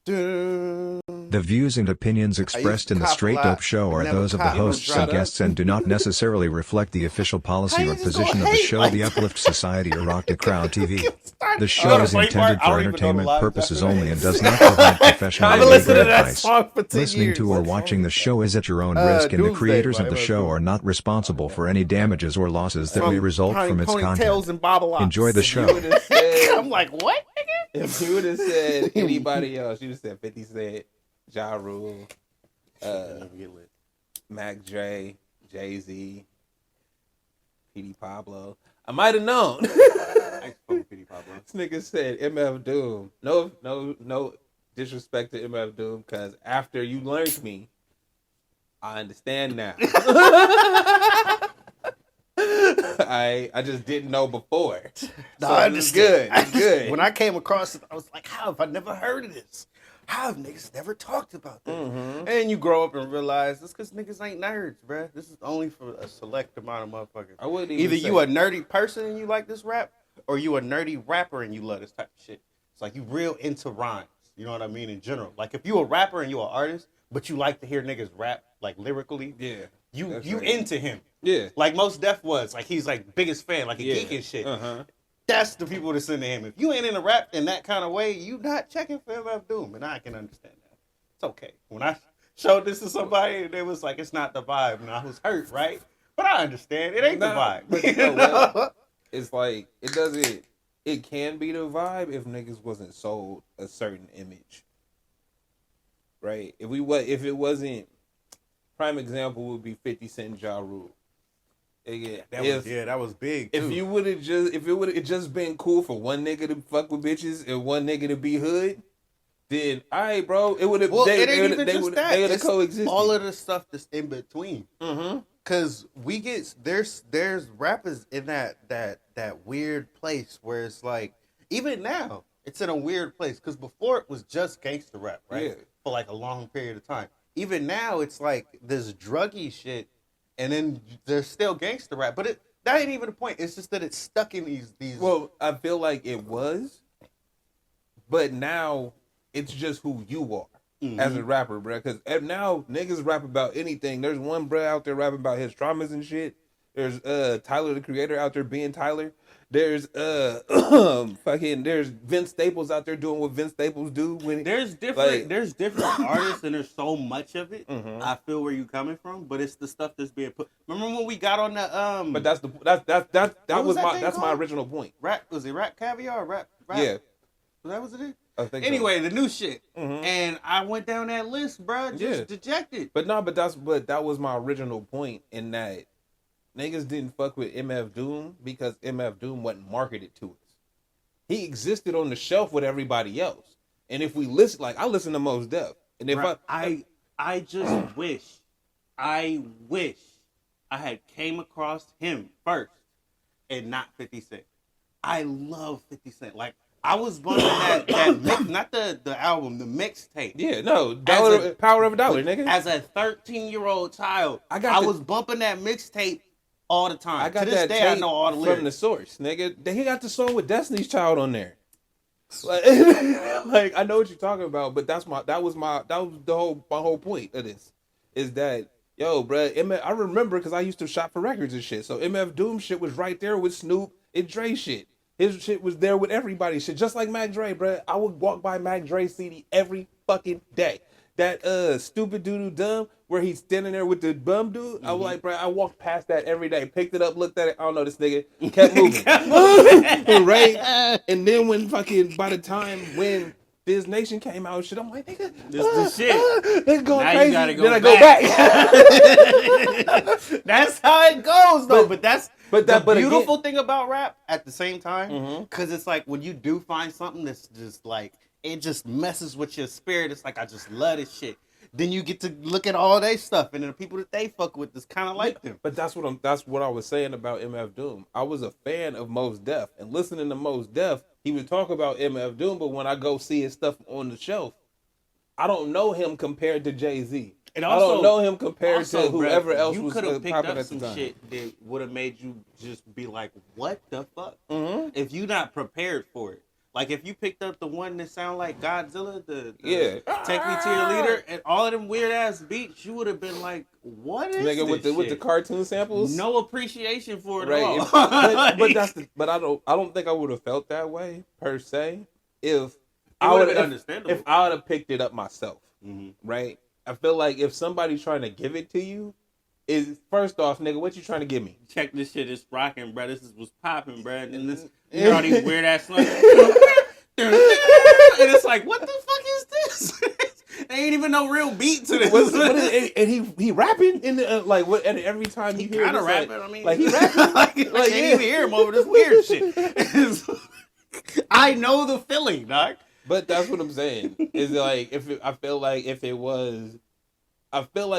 The views and opinions expressed in the Straight Dope Show are those of the hosts and guests and do not necessarily reflect the official policy or position of the show, The Uplift Society, or Rock the Crowd TV. The show is intended for entertainment purposes only and does not provide professional or legal advice. Listening to or watching the show is at your own risk, and the creators of the show are not responsible for any damages or losses that may result from its content. Enjoy the show. I'm like, what, nigga? If you would have said anybody else, you would have said 50 Cent, Ja Rule, Mac Dre, Jay-Z, P.D. Pablo. I might have known. I spoke P.D. Pablo. This nigga said MF Doom. No disrespect to MF Doom, because after you learned me, I understand now. I just didn't know before. No, so I understood. understand. It's good. When I came across it, I was like, how have I never heard of this? How have niggas never talked about this? Mm-hmm. And you grow up and realize it's because niggas ain't nerds, bruh. This is only for a select amount of motherfuckers. I wouldn't even Either say. you a nerdy person and you like this rap, or you a nerdy rapper and you love this type of shit. It's like you real into rhymes. You know what I mean? In general. Like if you a rapper and you an artist, but you like to hear niggas rap, like lyrically, Yeah. you right. into him. Yeah. Like Mos Def was. Like he's like biggest fan, like a geek and shit. Uh-huh. That's the people that's into him. If you ain't into rap in that kind of way, you not checking for MF Doom. And I can understand that. It's okay. When I showed this to somebody, they was like, it's not the vibe. And I was hurt, right? But I understand. It ain't the vibe. But you know what? It's like, it can be the vibe if niggas wasn't sold a certain image. Right? If it wasn't, prime example would be 50 Cent and Ja Rule. That was big. Too. If it would have just been cool for one nigga to fuck with bitches and one nigga to be hood, then alright, bro, it would have. Well, they it ain't even just that. They would have It's coexisted. all of the stuff that's in between. Mm-hmm. Cause we get there's rappers in that weird place where it's like even now it's in a weird place. Cause before it was just gangster rap, right? Yeah. For like a long period of time. Even now it's like this druggy shit. And then there's still gangster rap, but that ain't even the point. It's just that it's stuck in these. Well, I feel like it was, but now it's just who you are as a rapper, bro. Because now niggas rap about anything. There's one bro out there rapping about his traumas and shit. There's Tyler the Creator out there being Tyler. There's there's Vince Staples out there doing what Vince Staples do when there's different artists and there's so much of it. Mm-hmm. I feel where you coming from, but it's the stuff that's being put. Remember when we got on the But that's my original point. Was it Rap Caviar? Rap? Yeah. That was it. I think anyway, so. The new shit, and I went down that list, bro. Just dejected. But that was my original point in that. Niggas didn't fuck with MF Doom because MF Doom wasn't marketed to us. He existed on the shelf with everybody else. And if we listen, like I listen to Mos Def, and if I just wish I had came across him first and not 50 Cent. I love 50 Cent. Like I was bumping that mix, not the album, the mixtape. Yeah, no, Power of a Dollar, nigga. As a 13-year-old child, I was bumping that mixtape all the time. I got to this that day, I know all the lyrics from the source, nigga. He got the song with Destiny's Child on there. Like I know what you're talking about, but that was my whole point of this is that yo, bro, I remember because I used to shop for records and shit. So MF Doom shit was right there with Snoop and Dre shit. His shit was there with everybody shit, just like Mac Dre, bro. I would walk by Mac Dre CD every fucking day. That stupid doo dumb where he's standing there with the bum dude. I was like, bro, I walked past that every day, picked it up, looked at it. I don't know, this nigga kept moving, right? And then by the time when Biz Nation came out, shit, I'm like, nigga, this shit. It's going now crazy. You gotta go then back. I go back. That's how it goes, though. But the beautiful again, thing about rap at the same time, because it's like when you do find something that's just like. It just messes with your spirit. It's like, I just love this shit. Then you get to look at all their stuff and the people that they fuck with is kind of like them. But that's what I was saying about MF Doom. I was a fan of Mos Def, and listening to Mos Def, he would talk about MF Doom, but when I go see his stuff on the shelf, I don't know him compared to Jay-Z. And also, I don't know him compared to whoever else was popping at the time. You could have picked up some shit that would have made you just be like, what the fuck? If you're not prepared for it. Like if you picked up the one that sound like Godzilla, the Take Me to Your Leader, and all of them weird ass beats, you would have been like, "What is nigga this with the cartoon samples?" No appreciation for it right. all. But I don't think I would have felt that way per se if I would have understandable. If I would have picked it up myself, mm-hmm. right? I feel like if somebody's trying to give it to you, is first off, nigga, what you trying to give me? Check this shit is rocking, bro. This is what's popping, bro. And this, you hear all these weird ass songs. And it's like, what the fuck is this? There ain't even no real beat to this. And he rapping in the like what? And every time he hear kind of rapping. Like, I mean, like he rapping. I can't even hear him over this weird shit. I know the feeling, dog. But that's what I'm saying. Is like I feel like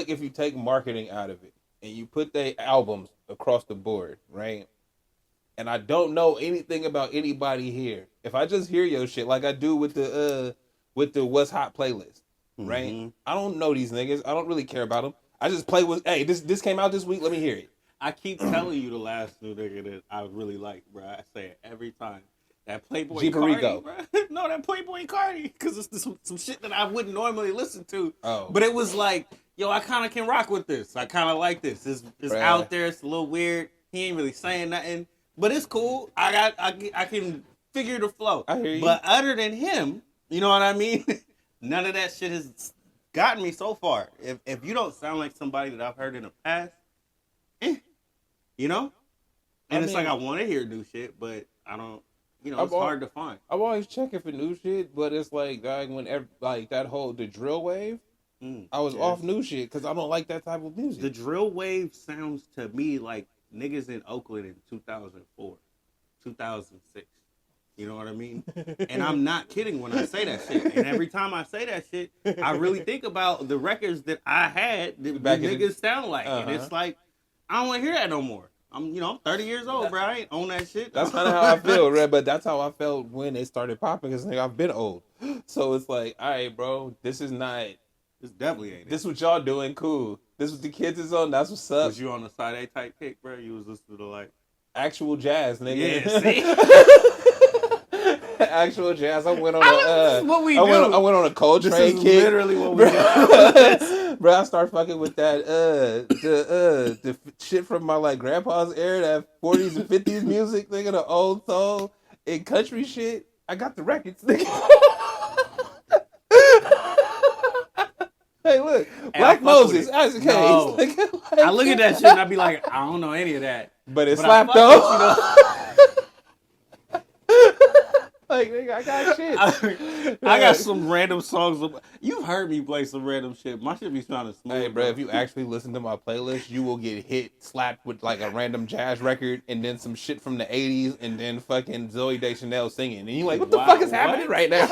if you take marketing out of it and you put their albums across the board, right? And I don't know anything about anybody here. If I just hear your shit like I do with the What's Hot playlist, right? Mm-hmm. I don't know these niggas. I don't really care about them. I just play with, hey, this came out this week. Let me hear it. I keep telling you the last new nigga that I really like, bro. I say it every time. That Playboy Cardi, bro. No, that Playboy Cardi, because it's some shit that I wouldn't normally listen to. Oh. But it was like, yo, I kind of can rock with this. I kind of like this. It's out there. It's a little weird. He ain't really saying nothing, but it's cool. I can figure the flow. I hear you. But other than him, you know what I mean? None of that shit has gotten me so far. If you don't sound like somebody that I've heard in the past, you know? And it's like I want to hear new shit, but I don't. You know, it's hard to find. I'm always checking for new shit, but it's like, whenever like that the drill wave, I was off new shit because I don't like that type of music. The drill wave sounds to me like niggas in Oakland in 2004, 2006. You know what I mean? And I'm not kidding when I say that shit. And every time I say that shit, I really think about the records that I had that niggas sound like. And it's like, I don't want to hear that no more. I'm 30 years old, bro. I ain't own that shit. That's kind of how I feel, right? But that's how I felt when it started popping, because I've been old. So it's like, all right, bro, this is not. This definitely ain't. This what y'all doing, cool. This what the kids is on. That's what's up. Was you on the side A type kick, bro? You was listening to like actual jazz, nigga. Yeah, see. Actual jazz. I went on I went on a Coltrane kick. This is literally what we do. Bro, I start fucking with that the shit from my like grandpa's era, that 40s and 50s music, nigga, the old soul and country shit. I got the records, nigga. Hey, look, Black Moses, Isaac Hayes. No. I look at that shit and I be like, I don't know any of that, but it slapped though. Like, nigga, I got shit. I got some random songs. You've heard me play some random shit. My shit be sounding smooth. Hey, bro, if you actually listen to my playlist, you will get slapped with like a random jazz record and then some shit from the 80s and then fucking Zooey Deschanel singing. And you're like, what the fuck is happening right now?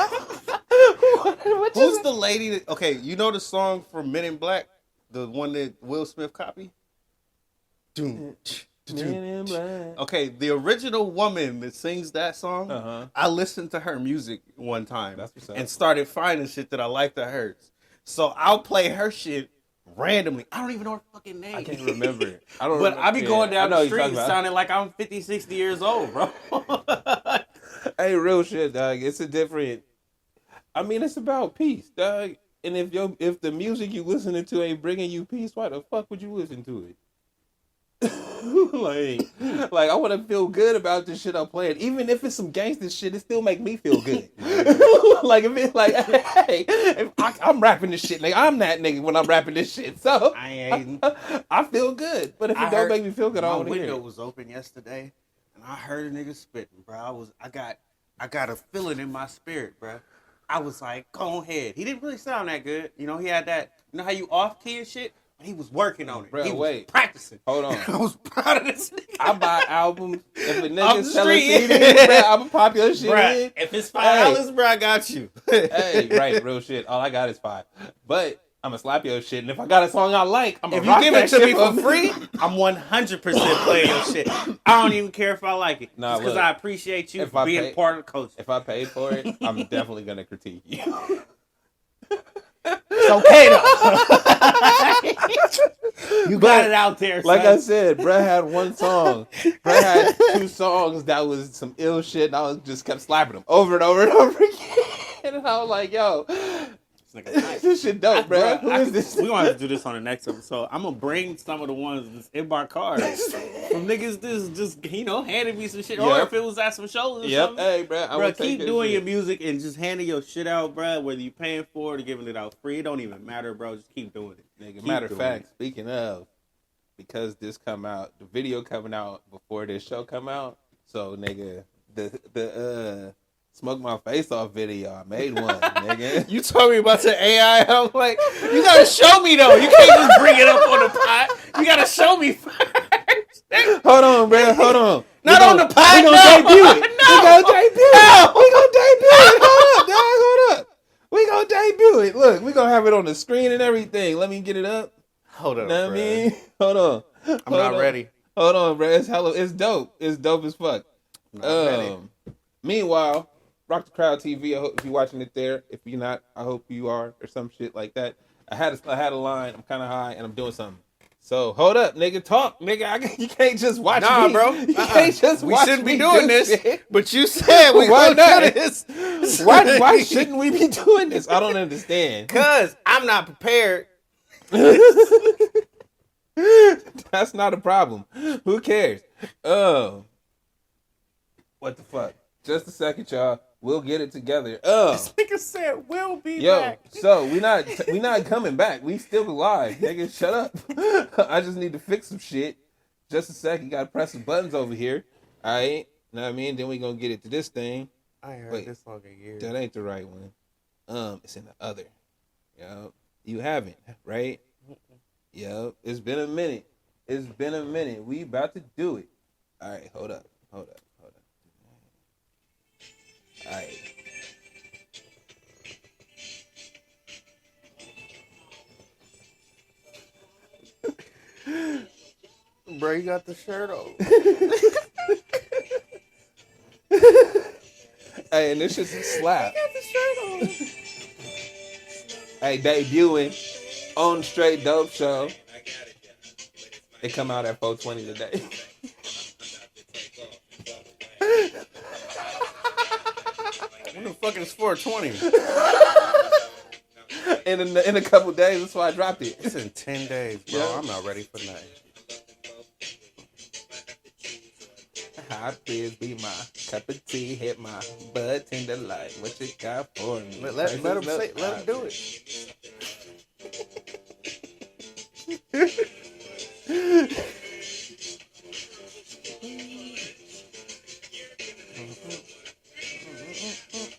Who's the lady that... Okay, you know the song from Men in Black? The one that Will Smith copied? Okay, the original woman that sings that song, I listened to her music one time and started finding shit that I liked that hers. So I'll play her shit randomly. I don't even know her fucking name. I can't remember it. I be going down the street sounding like I'm 50, 60 years old, bro. Hey, real shit, dog. It's a different... I mean, it's about peace, dog. And if the music you listening to ain't bringing you peace, why the fuck would you listen to it? like I want to feel good about this shit I'm playing, even if it's some gangster shit. It still make me feel good. Like if it's like, hey, I'm rapping this shit, nigga. I'm that nigga when I'm rapping this shit. So I feel good. But if it don't make me feel good, I don't want to hear it. My window was open yesterday, and I heard a nigga spitting, bro. I got a feeling in my spirit, bro. I was like, go ahead. He didn't really sound that good. You know, he had that. You know how you off key and shit. He was working on it. Bro, he was practicing. Hold on. I was proud of this nigga. I buy albums. If a nigga selling CDs, bro, I'm a pop your shit in. If it's $5, bro, I got you. Hey, right, real shit. All I got is $5. But I'm going to slap your shit. And if I got a song I like, I'm going to rock that shit. If you give it to me for free, I'm 100% playing your shit. I don't even care if I like it. Nah, because I appreciate you for being part of the culture. If I paid for it, I'm definitely going to critique you. It's okay though. You got it out there. Like son. I said, bruh had one song. Bruh had 2 songs that was some ill shit, and I was just kept slapping them over and over and over again. And I was like, yo, this shit dope, bruh. Who is this? We're gonna have to do this on the next episode. I'm gonna bring some of the ones that's in my cars from niggas this just handing me some shit. Or if it was at some shows or something. Hey, bruh, Bro, keep doing your music and just handing your shit out, bro. Whether you paying for it or giving it out free, it don't even matter, bro. Just keep doing it. Nigga, matter of fact, speaking of, because this come out, the video coming out before this show come out. So, nigga, the Smoke My Face Off video, I made one, nigga. You told me about the AI. I'm like, you gotta show me though. You can't just bring it up on the pod. You gotta show me first. Hold on, bro. Hold on. Not on the pod. We gonna debut it. No. We gonna debut it. We gonna debut it. Hold up, dog. Hold up. We gonna debut it. Look, we gonna have it on the screen and everything. Let me get it up. Hold on, Know what I mean? Hold on. I'm not ready. Hold on, bro. It's dope. It's dope as fuck. Meanwhile, Rock the Crowd TV. I hope if you're watching it there. If you're not, I hope you are, or some shit like that. I had a line. I'm kind of high, and I'm doing something. So hold up, nigga. Talk, nigga. You can't just watch me. Nah, bro. You can't just We watch shouldn't be me doing do this. shit. But you said we Why gonna not? do this. Why shouldn't we be doing this? I don't understand. Cause I'm not prepared. That's not a problem. Who cares? What the fuck? Just a second, y'all. We'll get it together. This nigga said we'll be back. So we not coming back. We still alive. Nigga, shut up. I just need to fix some shit. Just a second. Gotta press some buttons over here. Alright. Know what I mean? Then we gonna get it to this thing. I ain't heard this song in years. That ain't the right one. It's in the other. Yep. You haven't, right? Yep. It's been a minute. We about to do it. Alright, hold up. Alright. Bro, you got the shirt on. Hey, and this shit's a slap. You got the shirt on. Hey, debuting on Straight Dope Show. It come out at 4:20 today. When the fuck is 420? In a couple days, that's why I dropped it. It's in 10 days, bro. Yeah. I'm not ready for nothing. Hot beers be my cup of tea, hit my bud tender light. What you got for me? Let him do it.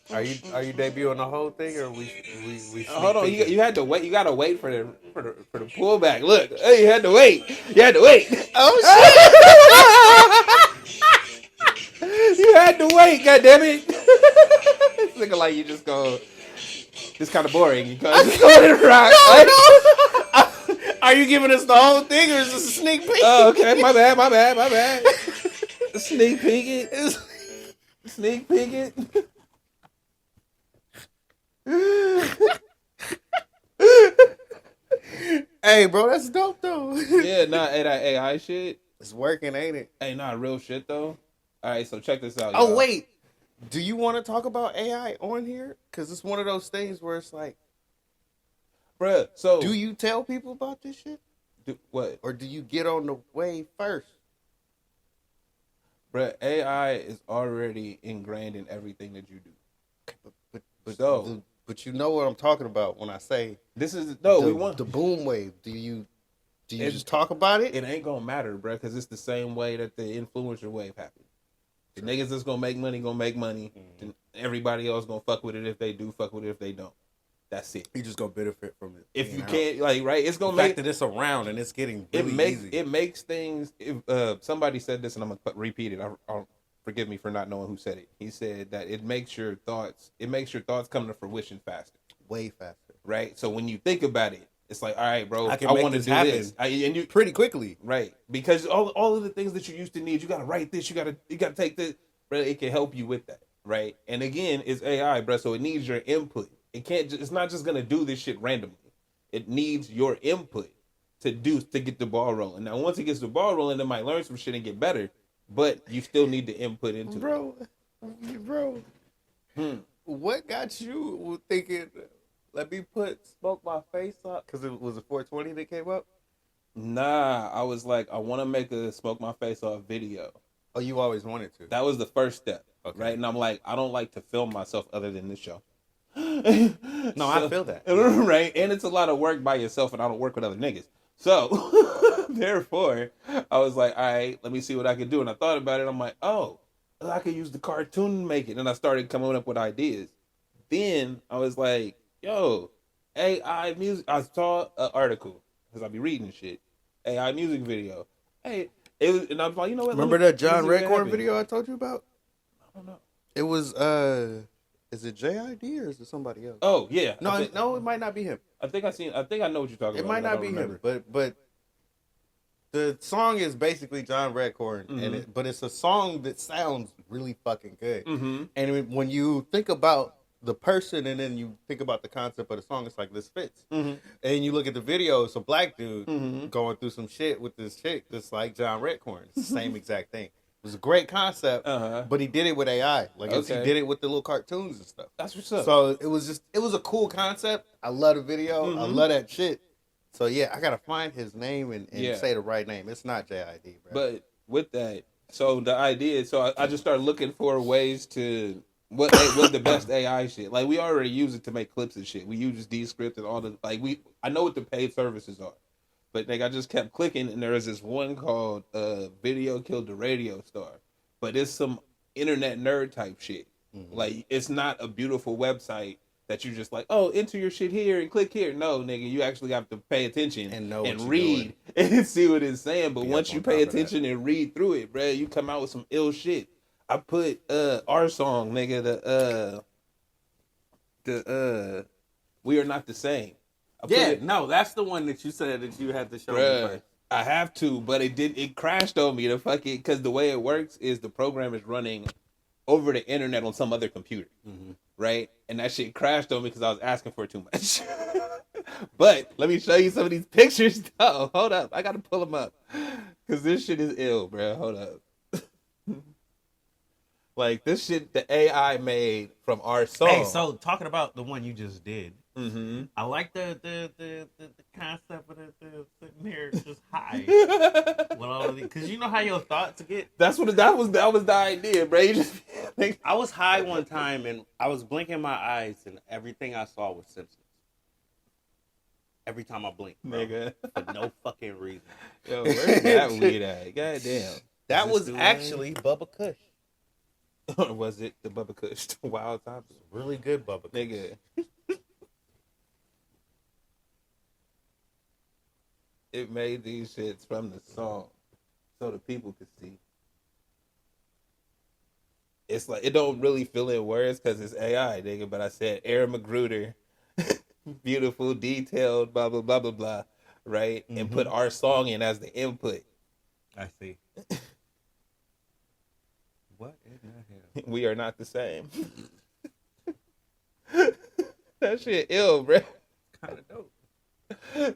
Are you debuting the whole thing, or we Hold on, you had to wait. You gotta wait for the pullback. Look, hey, you had to wait. Oh shit! You had to wait. God damn it! It's looking like you just go. It's kind of boring. You just go to the rock. No. Are you giving us the whole thing, or is this a sneak peek? Oh, okay. My bad. Sneak peek it. Hey, bro, that's dope though. Yeah, that AI shit. It's working, ain't it? Hey, not real shit though. All right, so check this out. Oh, y'all. wait. Do you want to talk about AI on here? Because it's one of those things where it's like, bruh. So do you tell people about this shit? What? Or do you get on the wave first? Bruh, AI is already ingrained in everything that you do. But you know what I'm talking about when I say this is we want the boom wave. Do you just talk about it? It ain't gonna matter, bruh, because it's the same way that the influencer wave happened. The niggas that's gonna make money. Mm-hmm. Everybody else gonna fuck with it if they do, fuck with it if they don't. That's it. You just gonna benefit from it. If you can't, right, it's gonna make that it's around and it's getting really easy. It makes things. If somebody said this, and I'm gonna repeat it. I'll forgive me for not knowing who said it. He said that it makes your thoughts come to fruition faster, way faster. Right. So when you think about it, it's like, all right, bro, I want to do happen. this, and you pretty quickly, right? Because all of the things that you used to need, you gotta write this, you gotta take this, bro. It can help you with that, right? And again, it's AI, bro. So it needs your input. It's not just gonna do this shit randomly. It needs your input to get the ball rolling. Now, once it gets the ball rolling, it might learn some shit and get better, but you still need the input into it. Bro, what got you thinking, let me smoke my face up? Because it was a 420 that came up? Nah, I was like, I want to make a smoke my face off video. Oh, you always wanted to? That was the first step, right? And I'm like, I don't like to film myself other than this show. No, I feel that. Right? And it's a lot of work by yourself, and I don't work with other niggas. So, therefore, I was like, all right, let me see what I can do. And I thought about it. I'm like, oh, I could use the cartoon to make it. And I started coming up with ideas. Then I was like, yo, AI music. I saw an article, because I be reading shit. AI music video. Hey, and I was like, you know what? Remember that John Redcorn video I told you about? I don't know. It was, is it JID or is it somebody else? Oh, yeah. No, it might not be him. I think I know what you're talking about. It might not be him, but the song is basically John Redcorn, but it's a song that sounds really fucking good. And when you think about the person and then you think about the concept of the song, it's like, this fits. And you look at the video, it's a black dude going through some shit with this chick that's like John Redcorn. It's the same exact thing. It was a great concept, but he did it with AI. Like, he did it with the little cartoons and stuff. That's what's up. So it was a cool concept. I love the video. I love that shit. So yeah, I gotta find his name and say the right name. It's not JID, bro. But with that, so the idea, I just started looking for ways to what the best AI shit. Like, we already use it to make clips and shit. We use Descript and all the I know what the paid services are. But I just kept clicking, and there was this one called Video Killed the Radio Star. But it's some internet nerd type shit. Like, it's not a beautiful website that you just like, oh, enter your shit here and click here. No, nigga, you actually have to pay attention and read and see what it's saying. But once you pay attention and read through it, bro, you come out with some ill shit. I put our song, nigga, the We Are Not the Same. That's the one that you said that you had to show me first. I have to, but it crashed on me because the way it works is the program is running over the internet on some other computer, right? And that shit crashed on me because I was asking for too much. But let me show you some of these pictures. Oh, hold up, I gotta pull them up because this shit is ill, bro. Hold up. Like, this shit the AI made from our song. Hey, so talking about the one you just did. I like the concept of the sitting here just high. Because you know how your thoughts get. That was the idea, bro. You just I was high one time and I was blinking my eyes and everything I saw was Simpsons. Every time I blinked, nigga, for no fucking reason. Yo, where's that weed at? Goddamn. That was actually Bubba Kush. Or was it the Bubba Kush? The Wild Times? Really good Bubba Kush. Nigga. It made these shits from the song so the people could see. It's like, it don't really fill in words because it's AI, nigga, but I said Aaron Magruder, beautiful, detailed, blah, blah, blah, blah, blah, right? And put our song in as the input. I see. What in the hell? We are not the same. That shit ill, bro. Kind of dope.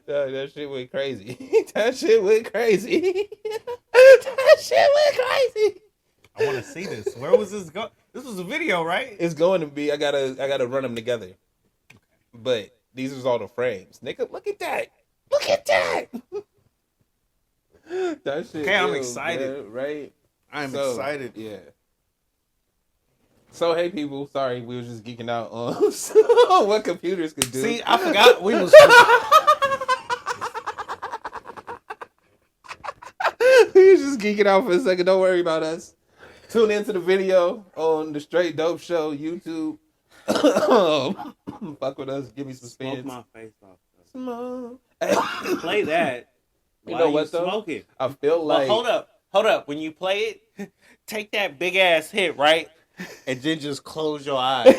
That shit went crazy. That shit went crazy. That shit went crazy. I want to see this. Where was this go? This was a video, right? It's going to be. I gotta run them together. Okay. But these are all the frames, nigga. Look at that. Look at that. That shit. Okay, I'm excited. Man, right? I'm excited. Yeah. So, hey, people. Sorry, we was just geeking out on what computers could do. See, I forgot we was. We was just geeking out for a second. Don't worry about us. Tune into the video on the Straight Dope Show YouTube. Fuck with us. Give me some spins. Smoke my face off. Smoke. Play that. You know what, though? Smoking. I feel like... Well, hold up. When you play it, take that big-ass hit, right? And then just close your eyes.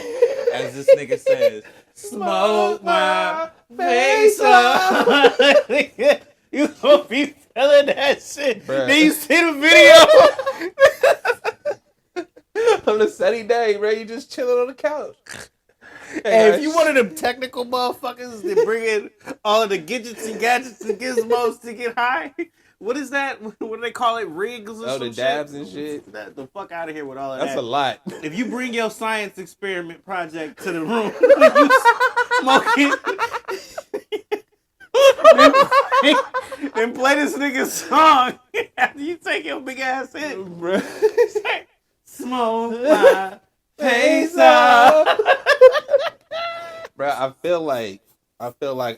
As this nigga says, smoke my face off. You gonna be feeling that shit. Bruh. Then you see the video. On a sunny day, bro, you just chilling on the couch. Hey, if you one of them technical motherfuckers that bring in all of the gadgets and gizmos to get high, what is that? What do they call it? Rigs or some the dabs and shit. The fuck out of here with all of that. That's a lot. If you bring your science experiment project to the room, you smoking, and play this nigga's song after you take your big ass hit. Smoke my face up. Bro, I feel like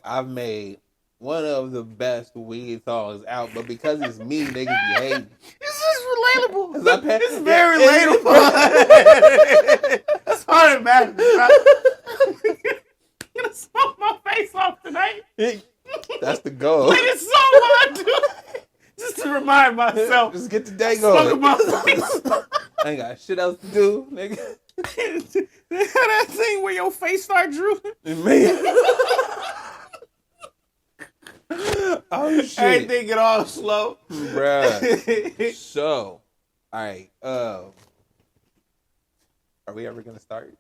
I've made one of the best weed songs out, but because it's me, niggas be hating. This is relatable. It's very relatable. That's hard to imagine, bro. I'm gonna smoke my face off tonight. That's the goal. Play this song while I do it. Just to remind myself. Just get the day going. Smoking my face. I ain't got shit else to do, nigga. That thing where your face start drooping. Man. Oh shit. Everything get all slow. Bruh. So, alright, are we ever gonna start?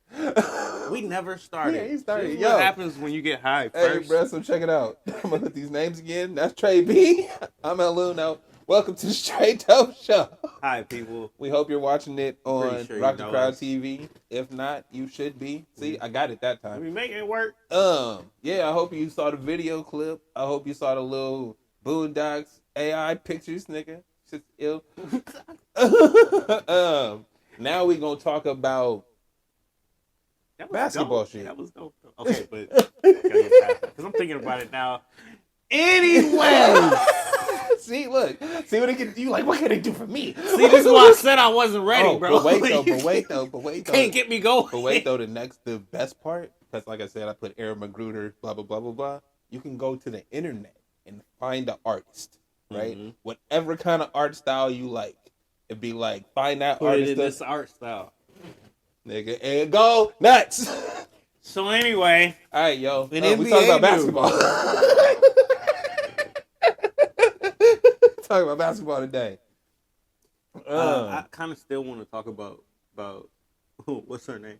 We never started. We ain't started. What happens when you get high first? Hey, bruh, so check it out. I'm gonna put these names again. That's Trey B. I'm El Luno. Welcome to the Straight Dope Show. Hi, people. We hope you're watching it on Sure Rock the Crowd TV. If not, you should be. See, I got it that time. We making it work. Yeah, I hope you saw the video clip. I hope you saw the little Boondocks AI pictures, nigga. Shit's ill. Now we gonna talk about basketball dope. shit. That was dope. Okay, but because I'm thinking about it now. Anyway. See, look. See what it can do. Like, what can it do for me? See, this is why I said I wasn't ready, bro. But wait though. Can't get me going. But wait though, the best part, because like I said, I put Aaron Magruder, blah blah blah blah blah. You can go to the internet and find the artist, right? Mm-hmm. Whatever kind of art style you like. It'd be like, find that put artist it in this art style, nigga, and go nuts. So anyway, all right, yo, we talking about basketball. Talking about basketball today. I kind of still want to talk about what's her name?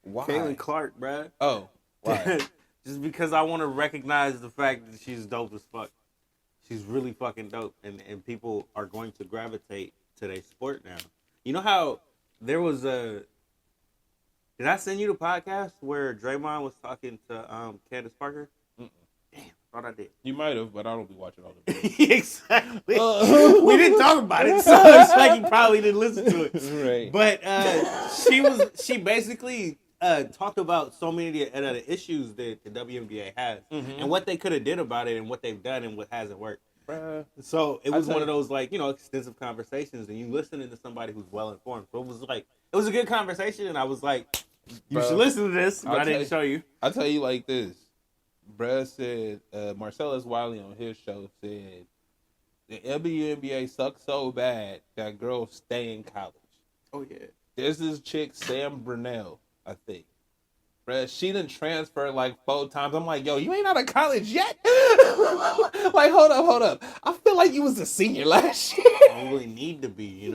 Why? Caitlin Clark, bruh. Oh, why? Just because I want to recognize the fact that she's dope as fuck. She's really fucking dope, and people are going to gravitate to their sport now. You know how there was a... Did I send you the podcast where Draymond was talking to Candace Parker? Mm-mm. Damn, thought I did. You might have, but I don't be watching all the videos. Exactly. We didn't talk about it, so it's like you probably didn't listen to it. Right. But she basically talked about so many of the issues that the WNBA has, mm-hmm. and what they could have did about it, and what they've done, and what hasn't worked. So it was one of those, like, extensive conversations, and you listening to somebody who's well informed. So it was a good conversation, and I was like, you should listen to this, but I didn't show you. I'll tell you like this. Bruh said, Marcellus Wiley on his show said, the WNBA sucks so bad that girls stay in college. Oh, yeah. There's this chick, Sam Brunell, I think. Bruh, she done transferred like 4 times. I'm like, yo, you ain't out of college yet? Like, hold up. I feel like you was a senior last year. I don't really need to be,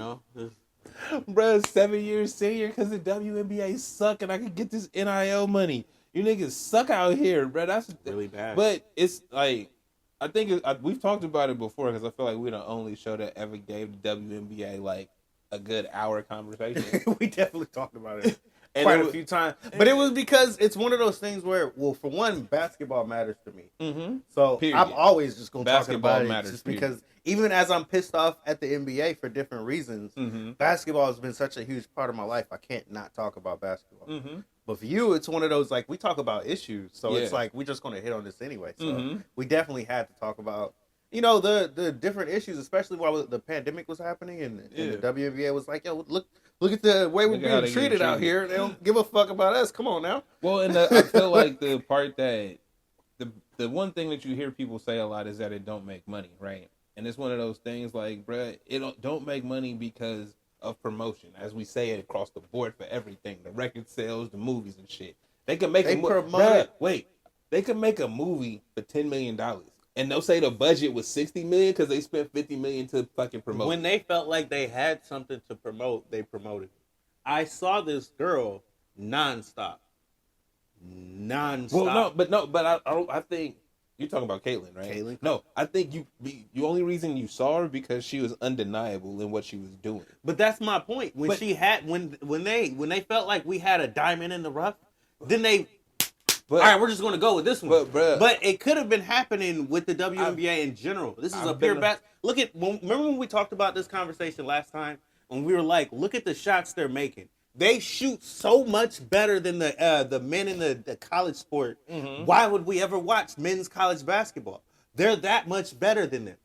Bruh, 7 years senior because the WNBA suck and I could get this NIL money. You niggas suck out here, bruh. That's really bad. But it's like, I think we've talked about it before because I feel like we're the only show that ever gave the WNBA like a good hour conversation. We definitely talked about it quite a few times. But it was because it's one of those things where, well, for one, basketball matters to me. Mm-hmm. So period. I'm always just going to talk about it just because even as I'm pissed off at the NBA for different reasons, mm-hmm. basketball has been such a huge part of my life. I can't not talk about basketball. Mm-hmm. But for you, it's one of those, like, we talk about issues. So it's like, we're just going to hit on this anyway. So mm-hmm. we definitely had to talk about, the different issues, especially while the pandemic was happening and the WNBA was like, yo, look at the way we're being treated out here. They don't give a fuck about us. Come on now. Well, and I feel like the part that, the one thing that you hear people say a lot is that it don't make money, right? And it's one of those things like, bruh, it don't make money because of promotion, as we say it across the board for everything, the record sales, the movies and shit. They can make they can make a movie for $10 million, and they'll say the budget was $60 million because they spent $50 million to fucking promote. When they felt like they had something to promote, they promoted. I saw this girl nonstop nonstop. Well, but I think you're talking about Caitlyn, right? Caitlyn? No, I think the only reason you saw her because she was undeniable in what she was doing. But that's my point. When they felt like we had a diamond in the rough, then they. All right, we're just going to go with this one. But it could have been happening with the WNBA in general. This is a pure look at. Remember when we talked about this conversation last time when we were like, look at the shots they're making. They shoot so much better than the men in the college sport. Mm-hmm. Why would we ever watch men's college basketball? They're that much better than them.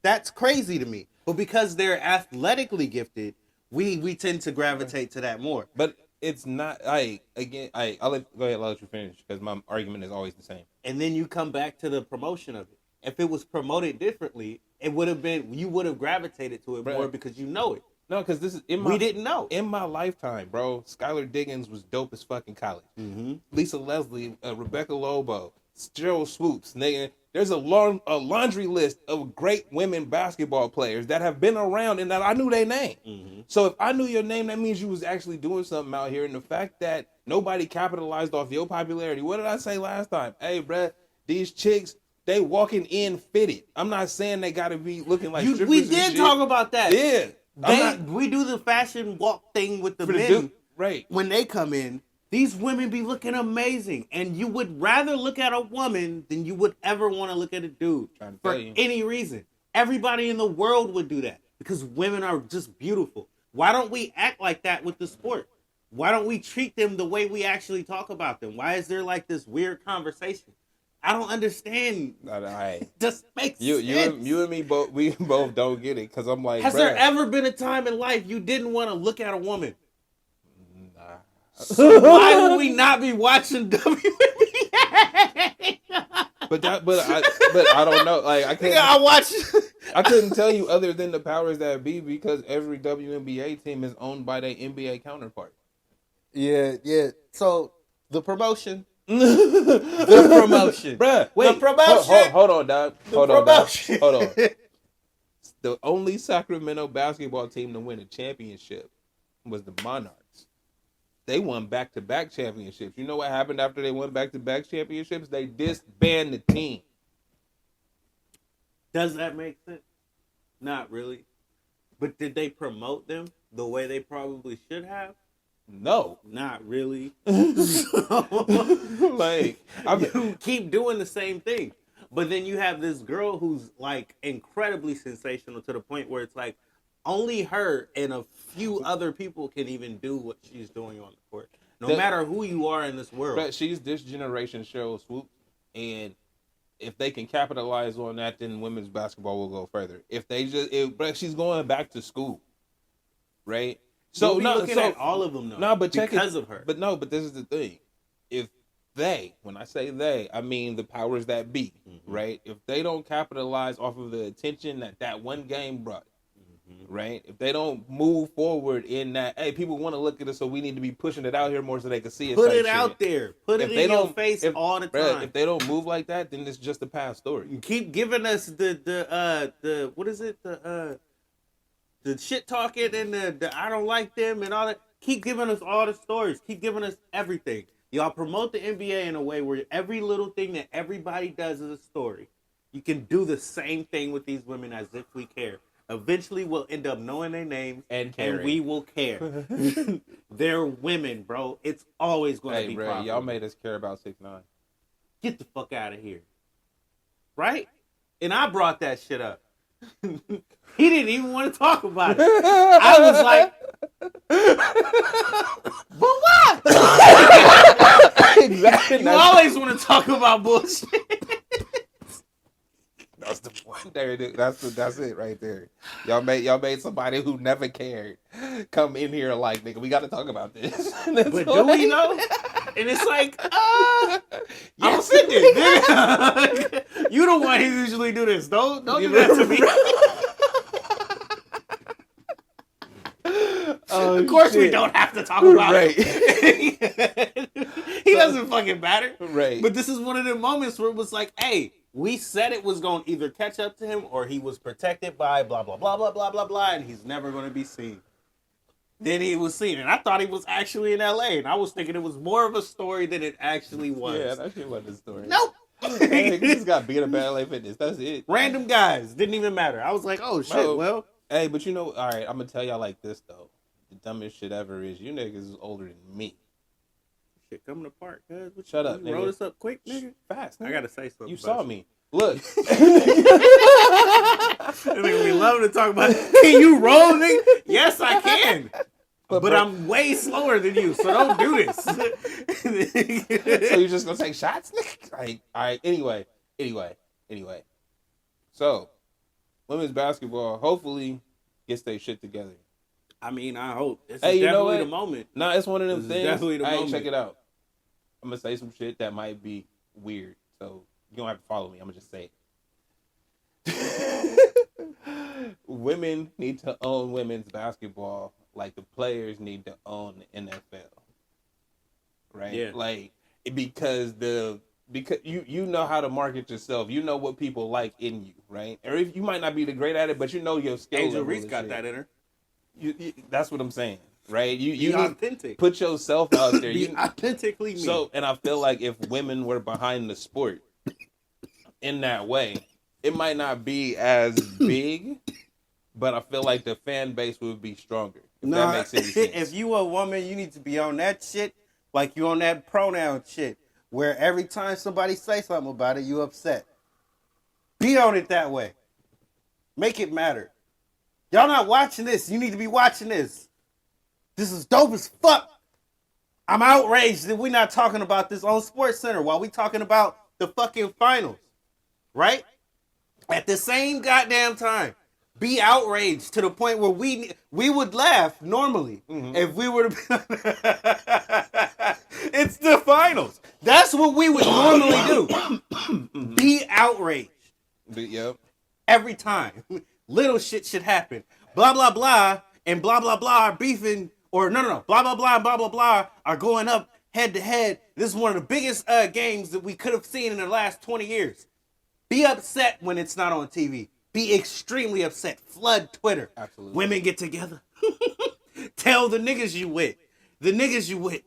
That's crazy to me. But because they're athletically gifted, we tend to gravitate to that more. But it's not. Go ahead. I'll let you finish because my argument is always the same. And then you come back to the promotion of it. If it was promoted differently, you would have gravitated to it more because you know it. No, because this is we didn't know in my lifetime, bro. Skylar Diggins was dope as fucking college. Mm-hmm. Lisa Leslie, Rebecca Lobo, Gerald Swoops, nigga. There's a laundry list of great women basketball players that have been around and that I knew their name. Mm-hmm. So if I knew your name, that means you was actually doing something out here. And the fact that nobody capitalized off your popularity. What did I say last time? Hey, bruh, these chicks, they walking in fitted. I'm not saying they got to be looking like strippers. We did talk about that. Yeah. We do the fashion walk thing with the men. Right. When they come in. These women be looking amazing, and you would rather look at a woman than you would ever want to look at a dude for any reason. Everybody in the world would do that because women are just beautiful. Why don't we act like that with the sport? Why don't we treat them the way we actually talk about them? Why is there like this weird conversation? I don't understand. Just makes sense. You and me both. We both don't get it because I'm like. Has there ever been a time in life you didn't want to look at a woman? So why would we not be watching WNBA? But I don't know. Like I can't. I couldn't tell you other than the powers that be because every WNBA team is owned by their NBA counterpart. Yeah. So the promotion. Bruh, wait. The promotion. Hold on, dog. Hold on. The only Sacramento basketball team to win a championship was the Monarchs. They won back-to-back championships. You know what happened after they won back-to-back championships? They disbanded the team. Does that make sense? Not really. But did they promote them the way they probably should have? No. Not really. Like, you keep doing the same thing. But then you have this girl who's, like, incredibly sensational to the point where it's like, only her and a few other people can even do what she's doing on the court. No matter who you are in this world. But she's this generation Cheryl Swoop, and if they can capitalize on that, then women's basketball will go further. But she's going back to school, right? So looking at all of them, though. No, but because of her. But this is the thing. If when I say they, I mean the powers that be, right? If they don't capitalize off of the attention that one game brought. Right? If they don't move forward in that, hey, people want to look at us, so we need to be pushing it out here more so they can see it. Put it out there. Put it in your face all the time. If they don't move like that, then it's just a past story. You keep giving us the what is it? The shit talking and the I don't like them and all that. Keep giving us all the stories. Keep giving us everything. Y'all promote the NBA in a way where every little thing that everybody does is a story. You can do the same thing with these women as if we care. Eventually, we'll end up knowing their names, and we will care. They're women, bro. It's always going to be profitable. Y'all made us care about 6ix9ine. Get the fuck out of here. Right? And I brought that shit up. He didn't even want to talk about it. I was like, but what? Exactly. You always want to talk about bullshit. That's the point there. That's it right there. Y'all made somebody who never cared come in here like, nigga, we got to talk about this. But do we know? And it's like, I'm sitting there. You the one who usually do this. Don't do that to me. Of course we don't have to talk about it. He doesn't fucking matter. Right. But this is one of the moments where it was like, hey, we said it was going to either catch up to him or he was protected by blah, blah, blah, blah, blah, blah, blah, and he's never going to be seen. than he was seen. And I thought he was actually in LA. And I was thinking it was more of a story than it actually was. Yeah, that shit wasn't a story. Nope. He just got beat up at LA Fitness. That's it. Random guys. Didn't even matter. I was like, oh, shit, Bro, well. Hey, but you know, all right, I'm going to tell y'all like this, though. The dumbest shit ever is you niggas is older than me. Shit coming apart, cuz. Shut up, you nigga. roll this up quick, nigga. Fast, nigga. I gotta say something. You saw me. Look. We love to talk about. Can you roll, nigga? Yes, I can. But I'm way slower than you, so don't do this. So you just gonna take shots, nigga? Like, all right. Anyway. So, women's basketball hopefully gets their shit together. I mean, I hope. This Hey, is you know definitely what? the moment. Nah, it's one of them This is things. definitely the Hey, moment. check it out. I'm gonna say some shit that might be weird, so you don't have to follow me. I'm gonna just say it. Women need to own women's basketball like the players need to own the NFL. Right? Yeah. Like because you know how to market yourself. You know what people like in you, right? Or if you might not be the great at it, but you know your skill. Angel level Reese and got shit. that in her. You, that's what I'm saying, right? You Be need authentic. put yourself out there. Be authentically me. So, and I feel like if women were behind the sport in that way, it might not be as big, but I feel like the fan base would be stronger. If that makes any sense. If you a woman, you need to be on that shit like you on that pronoun shit, where every time somebody say something about it, you upset. Be on it that way. Make it matter. Y'all not watching this. You need to be watching this. This is dope as fuck. I'm outraged that we're not talking about this on Sports Center while we talking about the fucking finals. Right? At the same goddamn time. Be outraged to the point where we would laugh normally if we were to be It's the finals. That's what we would normally do. Be outraged. Yep. Every time. Little shit should happen. Blah, blah, blah, and blah, blah, blah are beefing, or no. Blah, blah, blah, and blah, blah, blah are going up head to head. This is one of the biggest games that we could have seen in the last 20 years. Be upset when it's not on TV. Be extremely upset. Flood Twitter. Absolutely. Women get together. Tell the niggas you with. The niggas you with.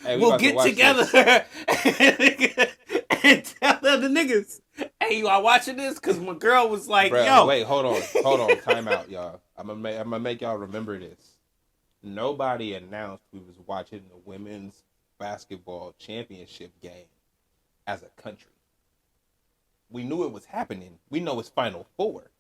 Hey, we'll get together and tell the niggas, hey, you are watching this? Because my girl was like, Bruh, yo. wait, hold on. Time out, y'all. I'm gonna make y'all remember this. Nobody announced we was watching the women's basketball championship game as a country. We knew it was happening. We know it's Final Four,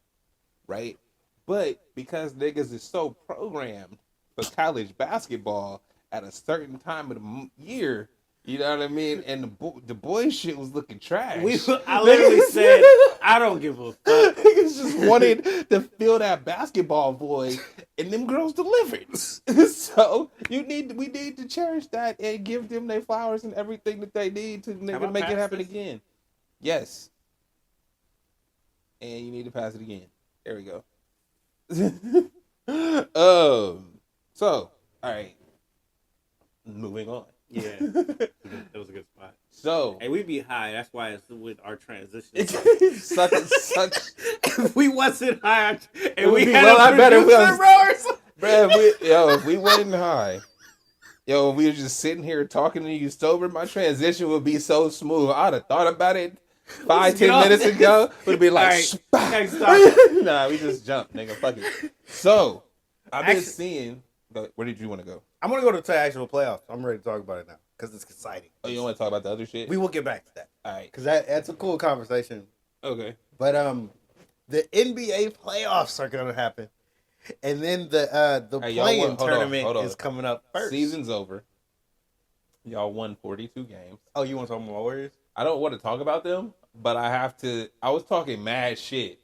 right? But because niggas is so programmed for college basketball at a certain time of the year, you know what I mean? And the boy shit was looking trash. I literally said, I don't give a fuck. Niggas just wanted to feel that basketball void, and them girls delivered. So we need to cherish that and give them their flowers and everything that they need to nigga make it happen again. Yes. And you need to pass it again. There we go. So, all right. Moving on. Yeah. That was a good spot. So, hey, we be high. That's why it's with our transition. such. If we wasn't high and would we be had well, a I bet it producer, was. bro, or something. Bro, if we wasn't high, if we were just sitting here talking to you sober, my transition would be so smooth. I'd have thought about it 5-10 minutes ago. Would be like, right. Stop. Nah, we just jumped, nigga. Fuck it. So, I've been seeing. Where did you want to go? I'm going to go to the actual playoffs. I'm ready to talk about it now because it's exciting. Oh, you don't want to talk about the other shit? We will get back to that. All right. Because that's a cool conversation. Okay. But the NBA playoffs are going to happen. And then the play-in tournament is coming up first. Season's over. Y'all won 42 games. Oh, you want to talk about Warriors? I don't want to talk about them, but I have to. I was talking mad shit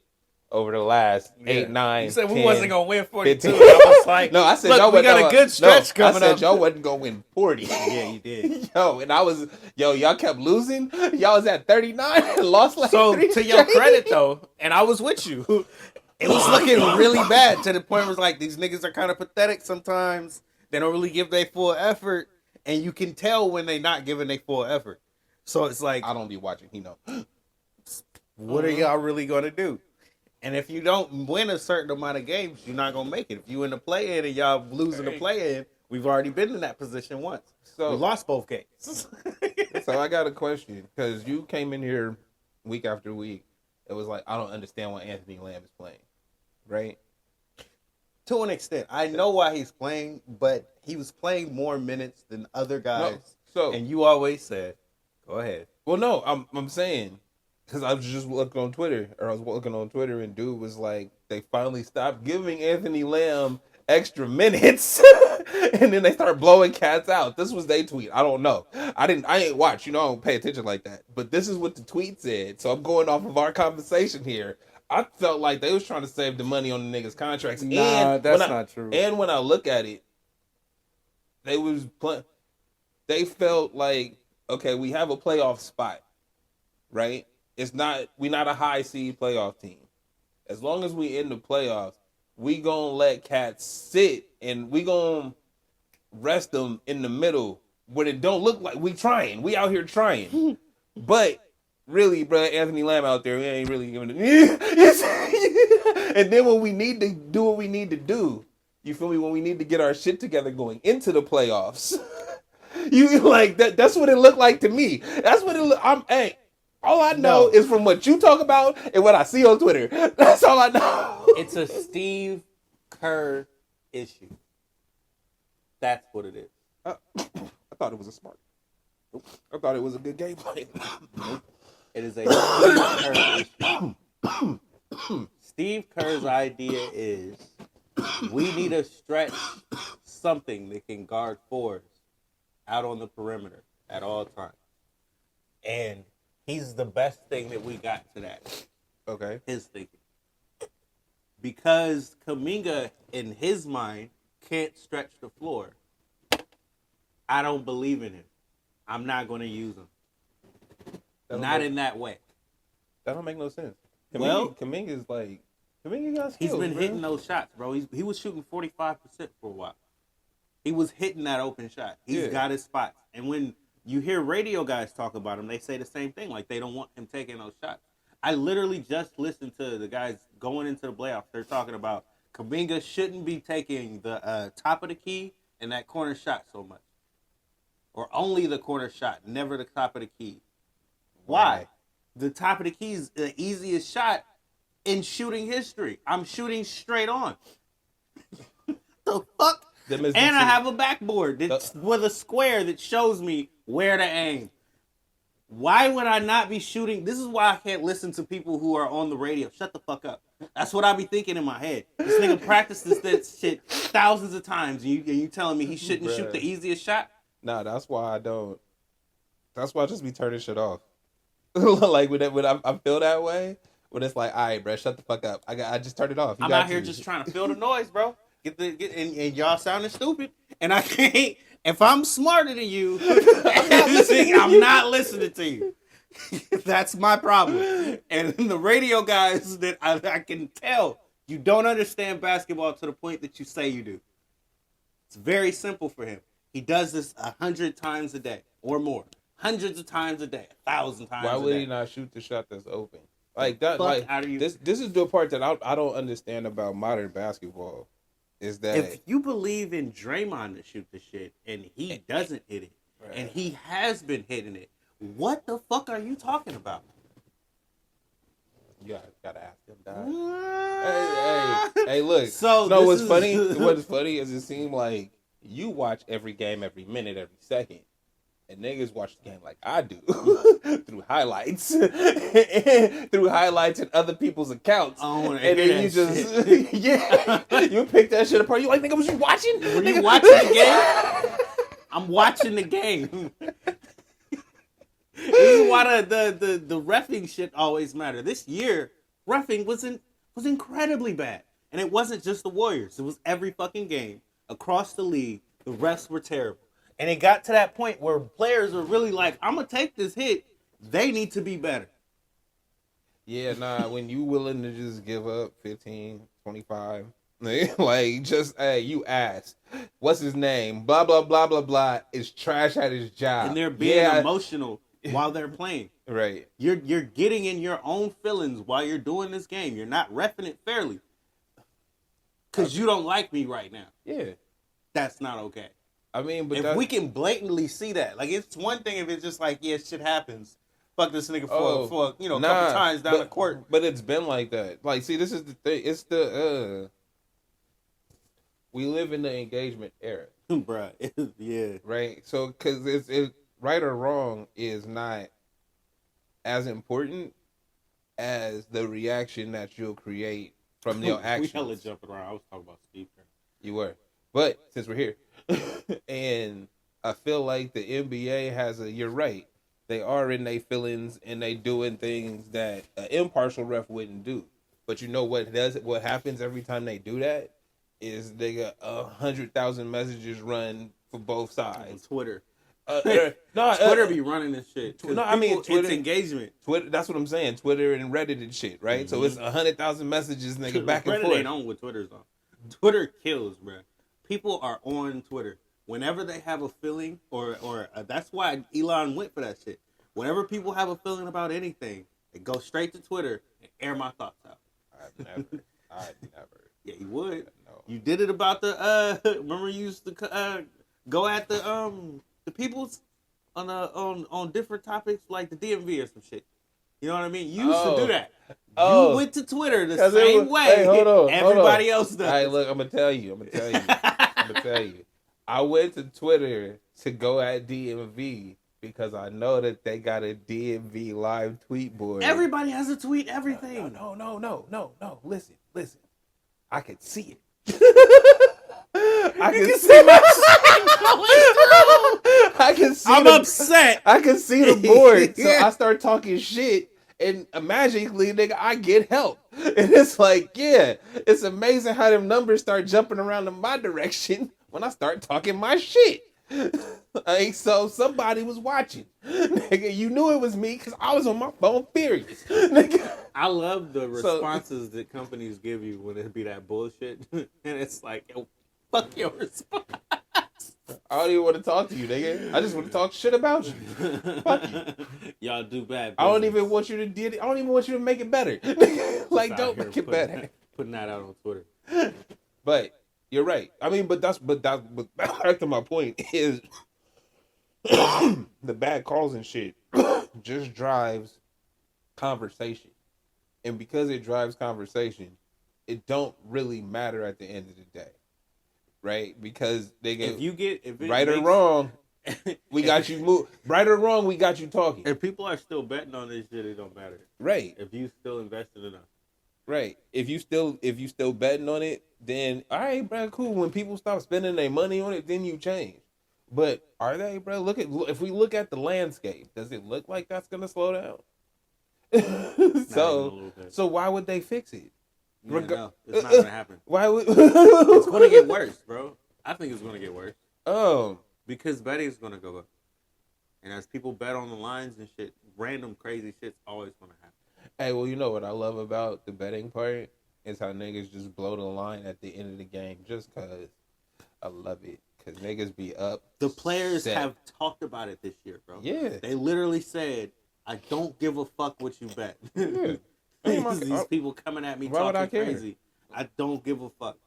over the last 8, 9, You said 10, we wasn't going to win 42. 15. I was like, no, I said look, y'all we got a good stretch coming up. I said y'all wasn't going to win 40. Yeah, you did. Y'all kept losing. Y'all was at 39 and lost like So, 3 to your straight. credit, though, and I was with you, it was looking really bad to the point where it was like, these niggas are kind of pathetic sometimes. They don't really give their full effort, and you can tell when they're not giving their full effort. So, it's like, I don't be watching, you know. what are y'all really going to do? And if you don't win a certain amount of games, you're not gonna make it. If you in the play-in and y'all losing the play-in, we've already been in that position once. So we lost both games. So I got a question, because you came in here week after week. It was like, I don't understand why Anthony Lamb is playing, right? To an extent, I know why he's playing, but he was playing more minutes than other guys. No, and you always said, "Go ahead." Well, no, I'm saying, because I was just looking on Twitter, and dude was like, they finally stopped giving Anthony Lamb extra minutes, and then they start blowing cats out. This was their tweet. I don't know. I ain't watch. I don't pay attention like that. But this is what the tweet said. So I'm going off of our conversation here. I felt like they was trying to save the money on the niggas' contracts. Nah, that's not true. And when I look at it, they felt like, okay, we have a playoff spot, right? We're not a high seed playoff team. As long as we in the playoffs, we gonna let cats sit and we gonna rest them in the middle when it don't look like we trying. We out here trying. But really, bro, Anthony Lamb out there, we ain't really giving it. And then when we need to do what we need to do, you feel me? When we need to get our shit together going into the playoffs, you like that. That's what it looked like to me. That's what it look. All I know is from what you talk about and what I see on Twitter. That's all I know. It's a Steve Kerr issue. That's what it is. I thought it was a smart. I thought it was a good game plan. It is a Steve Kerr issue. Steve Kerr's idea is we need to stretch something that can guard fours out on the perimeter at all times. And he's the best thing that we got to that. Okay. His thinking. Because Kuminga, in his mind, can't stretch the floor. I don't believe in him. I'm not going to use him. Not in that way. That don't make no sense. Kuminga's like, Kuminga got skills, he's been hitting those shots, bro. He was shooting 45% for a while. He was hitting that open shot. He's got his spots. And when you hear radio guys talk about him, they say the same thing. Like, they don't want him taking those shots. I literally just listened to the guys going into the playoffs. They're talking about Kuminga shouldn't be taking the top of the key and that corner shot so much. Or only the corner shot, never the top of the key. Why? The top of the key is the easiest shot in shooting history. I'm shooting straight on. The fuck? And I have a backboard with a square that shows me where to aim. Why would I not be shooting? This is why I can't listen to people who are on the radio. Shut the fuck up. That's what I be thinking in my head. This nigga practices this shit thousands of times, and you telling me he shouldn't shoot the easiest shot? Nah, that's why I don't. That's why I just be turning shit off. Like when I feel that way, when it's like, all right, bro, shut the fuck up. I just turned it off. I'm out here just trying to feel the noise, bro. And y'all sounding stupid, and I can't. If I'm smarter than you, I'm not listening to you. That's my problem. And the radio guys that I can tell you don't understand basketball to the point that you say you do. It's very simple for him. He does this 100 times a day or more. Hundreds of times a day, 1,000 times a day. Why would he not shoot the shot that's open? Like that. Like this is the part that I don't understand about modern basketball. Is that if you believe in Draymond to shoot the shit and he doesn't hit it, and he has been hitting it, what the fuck are you talking about? You gotta ask him that. Hey, look. So no, what's funny? What's funny is it seemed like you watch every game, every minute, every second. And niggas watch the game like I do through highlights, through highlights and other people's accounts. Oh, and then you just you pick that shit apart. You like, nigga, was you watching? Were you watching the game? I'm watching the game. This is why the reffing shit always matter. This year, reffing was incredibly bad, and it wasn't just the Warriors. It was every fucking game across the league. The refs were terrible. And it got to that point where players were really like, I'm going to take this hit. They need to be better. Yeah, nah, when you willing to just give up 15, 25, like, just, hey, you ass. What's his name? Blah, blah, blah, blah, blah. Is trash at his job. And they're being emotional while they're playing. Right. You're getting in your own feelings while you're doing this game. You're not reffing it fairly. Because you don't like me right now. Yeah. That's not okay. I mean, but if we can blatantly see that, like, it's one thing if it's just like, yeah, shit happens. Fuck this nigga for a couple times down the court. But it's been like that. Like, see, this is the thing. It's the we live in the engagement era, bruh. Yeah. Right. So, because it's right or wrong is not as important as the reaction that you'll create from your actions. We hella jumping around. I was talking about Steve Kerr. You were, but since we're here, and I feel like the NBA has you're right. They are in their feelings and they doing things that an impartial ref wouldn't do. But you know what happens every time they do that is they got 100,000 messages run for both sides. On Twitter. Twitter be running this shit. No, I mean Twitter. It's engagement. Twitter. That's what I'm saying. Twitter and Reddit and shit, right? Mm-hmm. So it's 100,000 messages, nigga, back and Reddit forth. Ain't on what Twitter's on. Twitter kills, bro. People are on Twitter whenever they have a feeling, or that's why Elon went for that shit. Whenever people have a feeling about anything, they go straight to Twitter and air my thoughts out. I'd never. Yeah, you would. No. You did it about the remember you used to go at the peoples on different topics like the DMV or some shit. You know what I mean? You used to do that. You went to Twitter the same way. Hey, hold on, everybody else does. Hey, look, I'm gonna tell you. I went to Twitter to go at DMV because I know that they got a DMV live tweet board. Everybody has a tweet everything. No. Listen. I can see it. I can see I can see. I'm upset. I can see the board, so I start talking shit, and magically, nigga, I get help. And it's like, yeah, it's amazing how them numbers start jumping around in my direction when I start talking my shit. Like, so somebody was watching, nigga. You knew it was me because I was on my phone furious, nigga. I love the responses that companies give you when it be that bullshit, and it's like, yo, fuck your response. I don't even want to talk to you, nigga. I just want to talk shit about you. Fuck you. Y'all do bad business. I don't even want you to make it better. Like, don't make it better. Putting that out on Twitter. But you're right. I mean, but back to my point is the bad calls and shit just drives conversation. And because it drives conversation, it don't really matter at the end of the day. Right? Because they get right or wrong, we got you move. Right or wrong, we got you talking. If people are still betting on this shit, it don't matter. Right. If you still invested enough. Right. If you still betting on it, then all right, bro, cool. When people stop spending their money on it, then you change. But are they, bro? If we look at the landscape, does it look like that's gonna slow down? So why would they fix it? Yeah, no, it's not gonna happen. Why would it's gonna get worse, bro? I think it's gonna get worse. Oh, because betting is gonna go up, and as people bet on the lines and shit, random crazy shit's always gonna happen. Hey, well, you know what I love about the betting part is how niggas just blow the line at the end of the game, just cause I love it. Cause niggas be up. The players have talked about it this year, bro. Yeah, they literally said, "I don't give a fuck what you bet." Yeah. These people coming at me talking crazy. I don't give a fuck.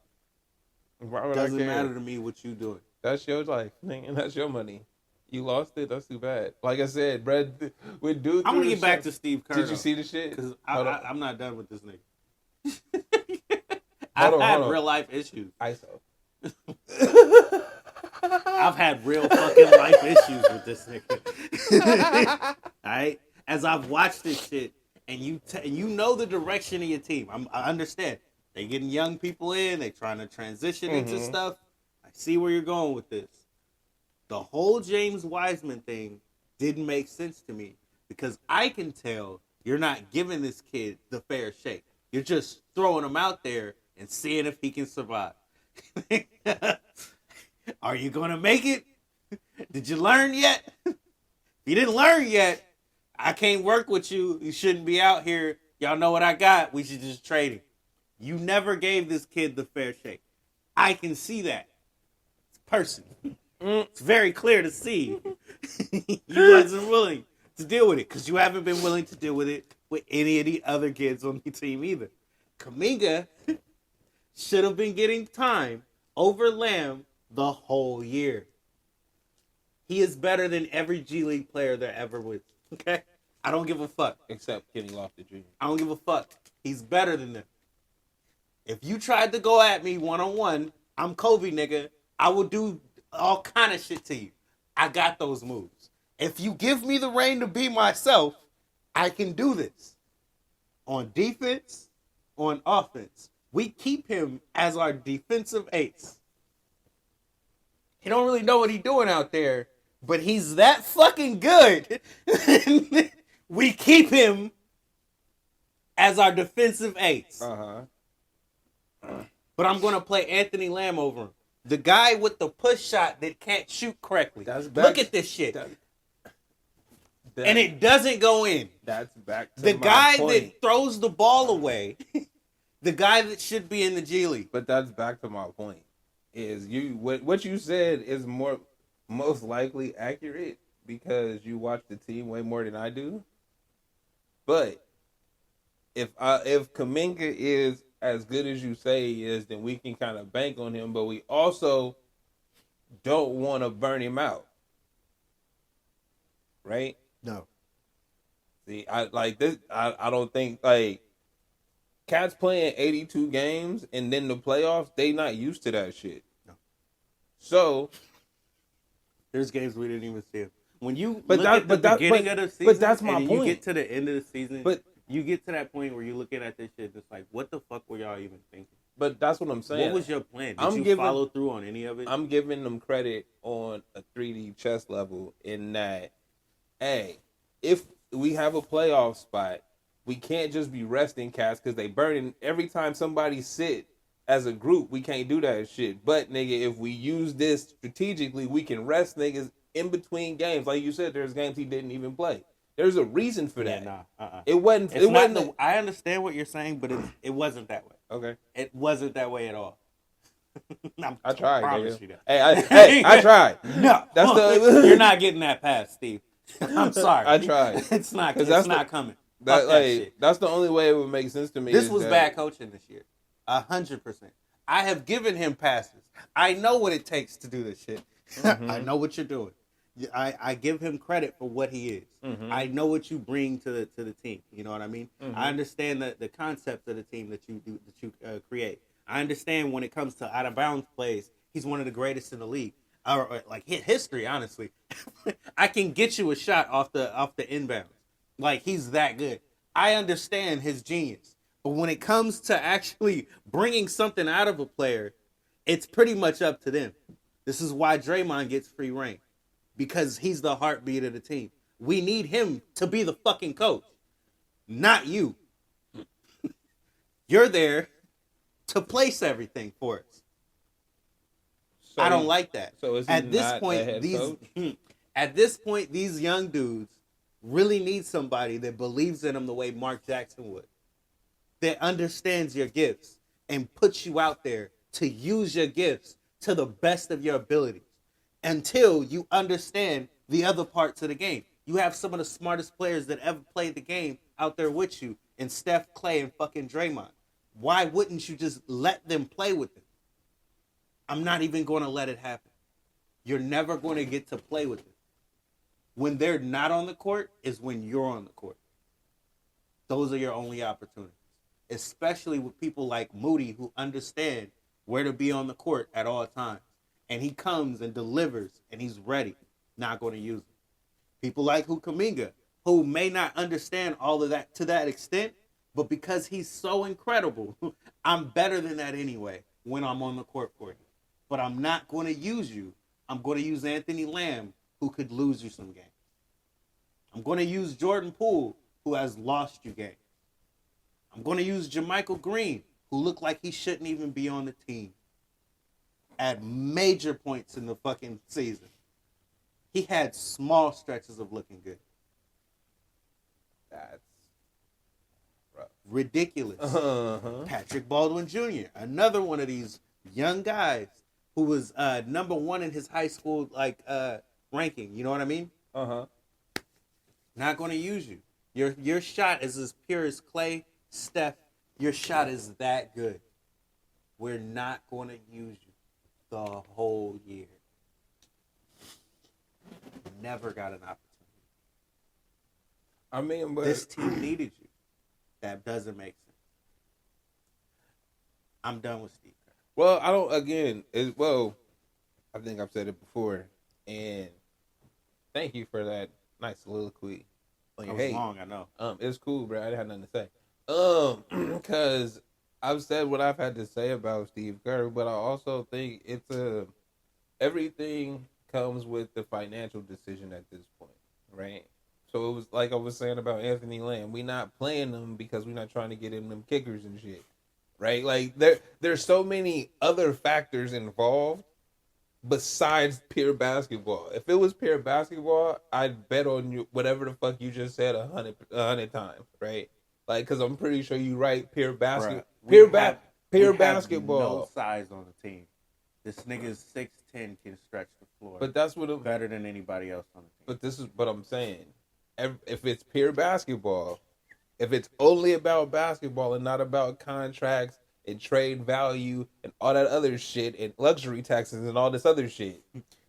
Doesn't matter to me what you doing. That's your life, and that's your money. You lost it. That's too bad. Like I said, Brad, we do. I'm gonna get back to Steve Kerr. Did you see the shit? Because I'm not done with this nigga. I've had real life issues. ISO. I've had real fucking life issues with this nigga. Alright? As I've watched this shit, and you know the direction of your team. I understand. They getting young people in. They trying to transition into stuff. I see where you're going with this. The whole James Wiseman thing didn't make sense to me because I can tell you're not giving this kid the fair shake. You're just throwing him out there and seeing if he can survive. Are you going to make it? Did you learn yet? If you didn't learn yet, I can't work with you. You shouldn't be out here. Y'all know what I got. We should just trade him. You never gave this kid the fair shake. I can see that. It's personal. It's very clear to see. You wasn't willing to deal with it because you haven't been willing to deal with it with any of the other kids on the team either. Kuminga should have been getting time over Lamb the whole year. He is better than every G League player there ever was. Okay? I don't give a fuck. Except Kenny Lofton Jr. I don't give a fuck. He's better than them. If you tried to go at me one-on-one, I'm Kobe, nigga. I will do all kind of shit to you. I got those moves. If you give me the reign to be myself, I can do this. On defense, on offense. We keep him as our defensive ace. He don't really know what he's doing out there, but he's that fucking good. We keep him as our defensive ace. But I'm going to play Anthony Lamb over him. The guy with the push shot that can't shoot correctly. Look at this shit. And it doesn't go in. That's back to the my guy point. that throws the ball away. The guy that should be in the G League. But that's back to my point. Is what you said is most likely accurate because you watch the team way more than I do. But if Kuminga is as good as you say he is, then we can kind of bank on him. But we also don't want to burn him out, right? No. See, I like this. I don't think like cats playing 82 games and then the playoffs. They not used to that shit. No. So there's games we didn't even see him. When you But look that- at the but that- beginning but- of the season, but that's my and point. you get to the end of the season, But- you get to that point where you're looking at this shit, it's like, what the fuck were y'all even thinking? But that's what I'm saying. What was your plan? Did I'm you giving- follow through on any of it? I'm giving them credit on a 3D chess level in that, hey, if we have a playoff spot, we can't just be resting cats because they burning every time somebody sit as a group. We can't do that shit. But nigga, if we use this strategically, we can rest niggas in between games. Like you said, there's games he didn't even play. There's a reason for that. It wasn't. It's It not wasn't. I understand what you're saying, but it wasn't that way. Okay. It wasn't that way at all. I tried. promise Nigga. you that. Hey, I tried. No, That's the. you're not getting that pass, Steve. I'm sorry. I tried. It's not. 'Cause It's that's not the- coming. That, Fuck that like, shit. that's the only way it would make sense to me. This is was that- bad coaching this year. 100%. I have given him passes. I know what it takes to do this shit. I know what you're doing. I give him credit for what he is. I know what you bring to the team. You know what I mean? I understand the concept of the team that you create. I understand when it comes to out of bounds plays, he's one of the greatest in the league, or like hit history. Honestly, I can get you a shot off the inbounds. Like he's that good. I understand his genius, but when it comes to actually bringing something out of a player, it's pretty much up to them. This is why Draymond gets free reign. Because he's the heartbeat of the team. We need him to be the fucking coach, not you. You're there to place everything for us. So I don't like that. So is he at this not point, a head these coach? at this point, these young dudes really need somebody that believes in them the way Mark Jackson would, that understands your gifts and puts you out there to use your gifts to the best of your abilities. Until you understand the other parts of the game. You have some of the smartest players that ever played the game out there with you in Steph, Clay, and fucking Draymond. Why wouldn't you just let them play with them? I'm not even going to let it happen. You're never going to get to play with them. When they're not on the court is when you're on the court. Those are your only opportunities. Especially with people like Moody who understand where to be on the court at all times. And he comes and delivers, and he's ready. Not going to use it. People like Kuminga, who may not understand all of that to that extent, but because he's so incredible, I'm better than that anyway when I'm on the court for you. But I'm not going to use you. I'm going to use Anthony Lamb, who could lose you some games. I'm going to use Jordan Poole, who has lost you games. I'm going to use JaMychal Green, who looked like he shouldn't even be on the team. At major points in the fucking season. He had small stretches of looking good. That's rough. Ridiculous. Patrick Baldwin Jr., another one of these young guys who was number one in his high school ranking. You know what I mean? Not going to use you. Your shot is as pure as Clay, Steph. Your shot is that good. We're not going to use you the whole year. Never got an opportunity. I mean, but this team needed you. That doesn't make sense. I'm done with Steve Kerr. Well, I don't. Again, I think I've said it before, and thank you for that nice soliloquy. It was long, I know. It's cool, bro. I didn't have nothing to say. Because I've said what I've had to say about Steve Kerr, but I also think everything comes with the financial decision at this point, right? So it was like I was saying about Anthony Lamb. We're not playing them because we're not trying to get in them kickers and shit, right? Like there's so many other factors involved besides pure basketball. If it was pure basketball, I'd bet on you whatever the fuck you just said 100 times, right? Like, because I'm pretty sure you right. Pure basketball, pure basketball. No size on the team. This nigga's 6'10" can stretch the floor. But that's what better than anybody else on the team. But this is what I'm saying. If it's pure basketball, if it's only about basketball and not about contracts and trade value and all that other shit and luxury taxes and all this other shit,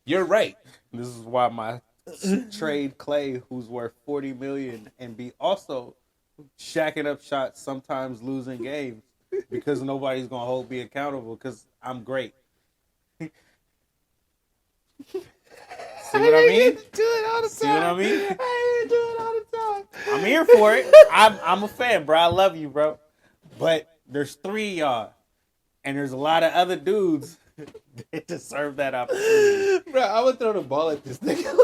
you're right. This is why my trade Clay, who's worth $40 million, and be also shacking up shots, sometimes losing games because nobody's gonna hold me accountable because I'm great. See what I mean? Do it all the time. See what I mean? I do it all the time. I'm here for it. I'm a fan, bro. I love you, bro. But there's 3 of y'all, and there's a lot of other dudes that deserve that opportunity. Bro, I would throw the ball at this nigga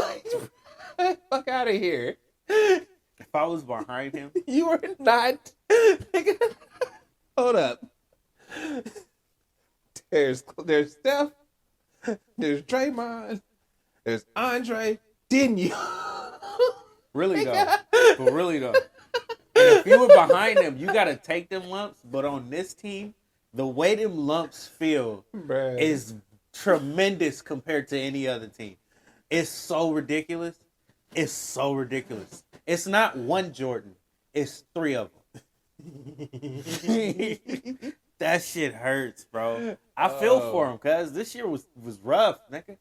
like, fuck out of here. If I was behind him, you were not. Hold up. There's Steph. There's Draymond. There's Andre. Didn't you? Really though. But really though. And if you were behind them, you gotta take them lumps. But on this team, the way them lumps feel is tremendous compared to any other team. It's so ridiculous. It's so ridiculous. It's not one Jordan. It's 3 of them. That shit hurts, bro. I feel for him, cuz this year was rough, nigga.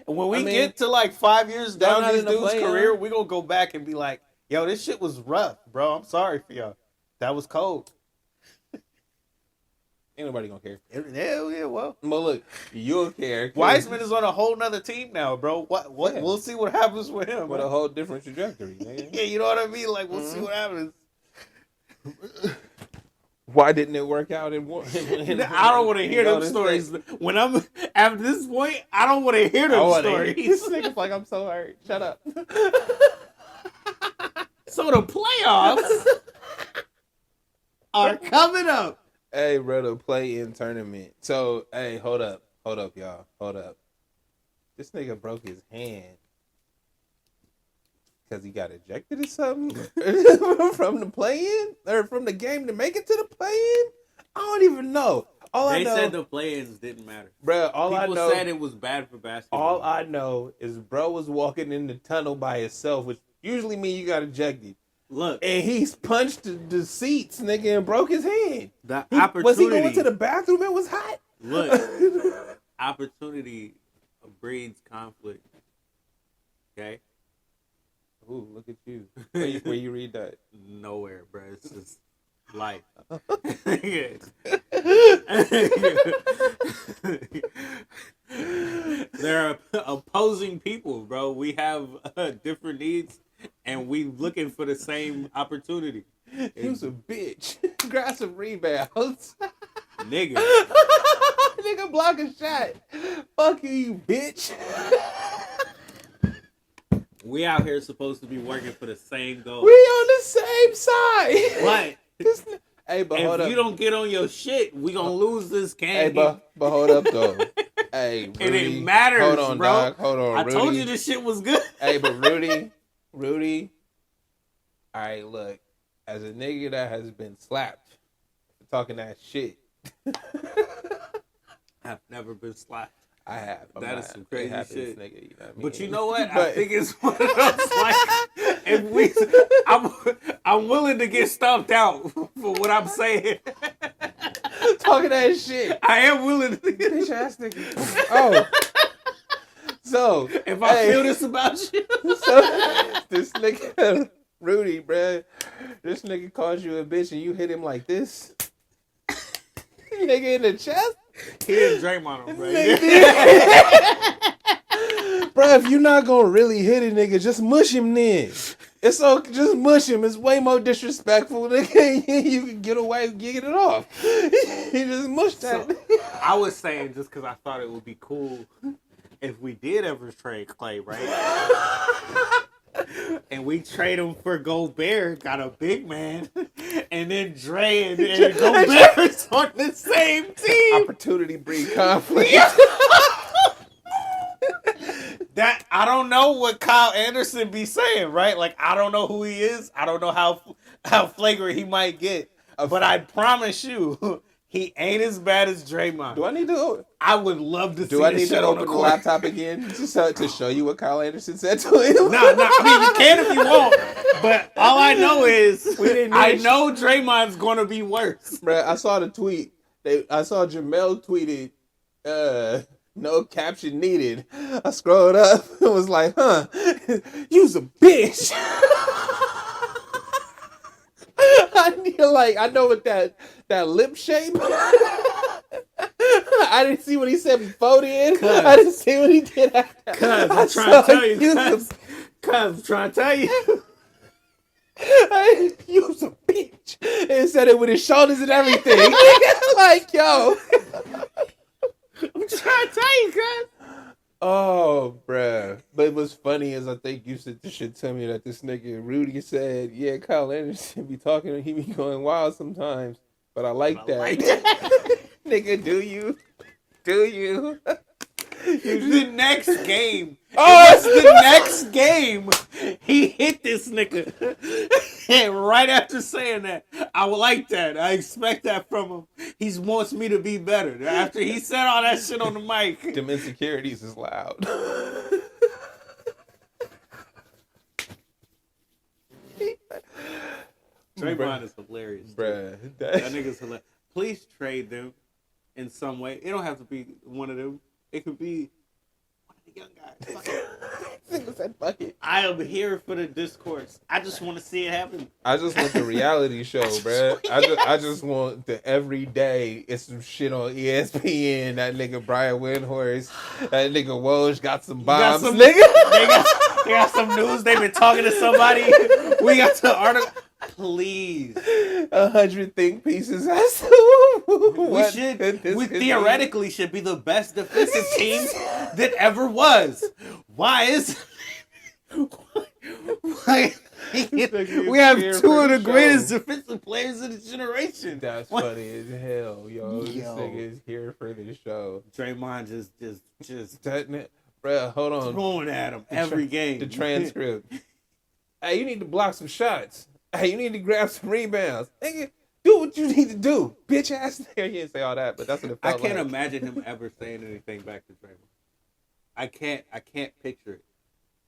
When we get to like 5 years down this dude's career, we gonna go back and be like, yo, this shit was rough, bro. I'm sorry for y'all. That was cold. Ain't nobody gonna care. Yeah, well. But look, you'll care. Wiseman is on a whole nother team now, bro. What? Yeah. We'll see what happens with him. With a whole different trajectory, man. Yeah, you know what I mean? Like, we'll see what happens. Why didn't it work out in one? I don't want to hear them stories. When I'm at this point, I don't want to hear them stories. This nigga's like, I'm so hurt. Shut up. So the playoffs are coming up. Hey, bro, the play-in tournament. So, hey, hold up, y'all. Hold up. This nigga broke his hand because he got ejected or something from the play-in or from the game to make it to the play-in. I don't even know. They said the play-ins didn't matter, bro. People said it was bad for basketball. All I know is bro was walking in the tunnel by himself, which usually means you got ejected. Look, and he's punched the seats, nigga, and broke his hand. Opportunity. Was he going to the bathroom? It was hot. Look, opportunity breeds conflict. Okay. Ooh, look at you. Where you read that? Nowhere, bro. It's just life. They're opposing people, bro. We have different needs, and we looking for the same opportunity. He was a bitch. Grab some rebounds. Nigga. Nigga block a shot. Fuck you bitch. We out here supposed to be working for the same goal. We on the same side. Right. Hey, but hold up. If you don't get on your shit, we gonna lose this game. Hey, but hold up though. Hey, Rudy, and it matters, hold on, bro. Doc. Hold on, Rudy. I told you this shit was good. Hey, but Rudy. All right, look. As a nigga that has been slapped for talking that shit, I've never been slapped. I have. That is some crazy shit. Nigga, you know what I mean? But you know what? I think it's one of those like if I'm willing to get stumped out for what I'm saying. Talking that shit. I am willing to get bitch ass nigga. Oh. So if I feel this about you. So this nigga Rudy, bruh. This nigga calls you a bitch and you hit him like this. Nigga in the chest. He didn't Draymond him, bro. Bro, if you're not gonna really hit a nigga, just mush him then. It's so just mush him. It's way more disrespectful. Nigga, you can get away getting it off. He just mushed that. So, I was saying just because I thought it would be cool if we did ever trade Clay, right? And we trade him for Gobert, got a big man, and then Dre and Gobert is on the same team. Opportunity breed conflict. That I don't know what Kyle Anderson be saying, right? Like I don't know who he is. I don't know how flagrant he might get, but I promise you, he ain't as bad as Draymond. Do I need to? I would love to. Do I need to open the laptop again to show you what Kyle Anderson said to him? No. I mean, you can if you want, but all I know is I know Draymond's gonna be worse. Bruh, I saw the tweet. I saw Jamel tweeted, no caption needed. I scrolled up and was like, you's a bitch. I know what that lip shape. I didn't see what he said before then. I didn't see what he did after. Cuz, I'm trying to tell you. I'm trying to tell you. You's a bitch. And said it with his shoulders and everything. Like, yo. I'm trying to tell you, cuz. Oh, bruh. But what's funny is I think you said this shit to me that this nigga Rudy said, yeah, Kyle Anderson be talking and he be going wild sometimes. But I like that. Nigga, do you? The next game. Oh, the next game. He hit this nigga. And right after saying that, I would like that. I expect that from him. He wants me to be better. After he said all that shit on the mic. Them insecurities is loud. Draymond is hilarious. Bruh. That nigga's hilarious. Please trade them in some way. It don't have to be one of them. It could be one of the young guys. Fuck it. I am here for the discourse. I just want to see it happen. I just want the reality show, bruh. I just want the everyday. It's some shit on ESPN. That nigga Brian Windhorst. That nigga Woj got some bombs. They got some news. They've been talking to somebody. We got the article. Please. 100 think pieces. We theoretically should be the best defensive team that ever was. Why is why we have two of the greatest defensive players of the generation? That's funny as hell, yo. This nigga is here for the show. Draymond just bruh, hold on. Throwing at him every game. The transcript. Hey, you need to block some shots. Hey, you need to grab some rebounds. Nigga, do what you need to do. Bitch ass nigga. He didn't say all that, but that's what it felt I can't like. imagine him ever saying anything back to Draymond. I can't picture it.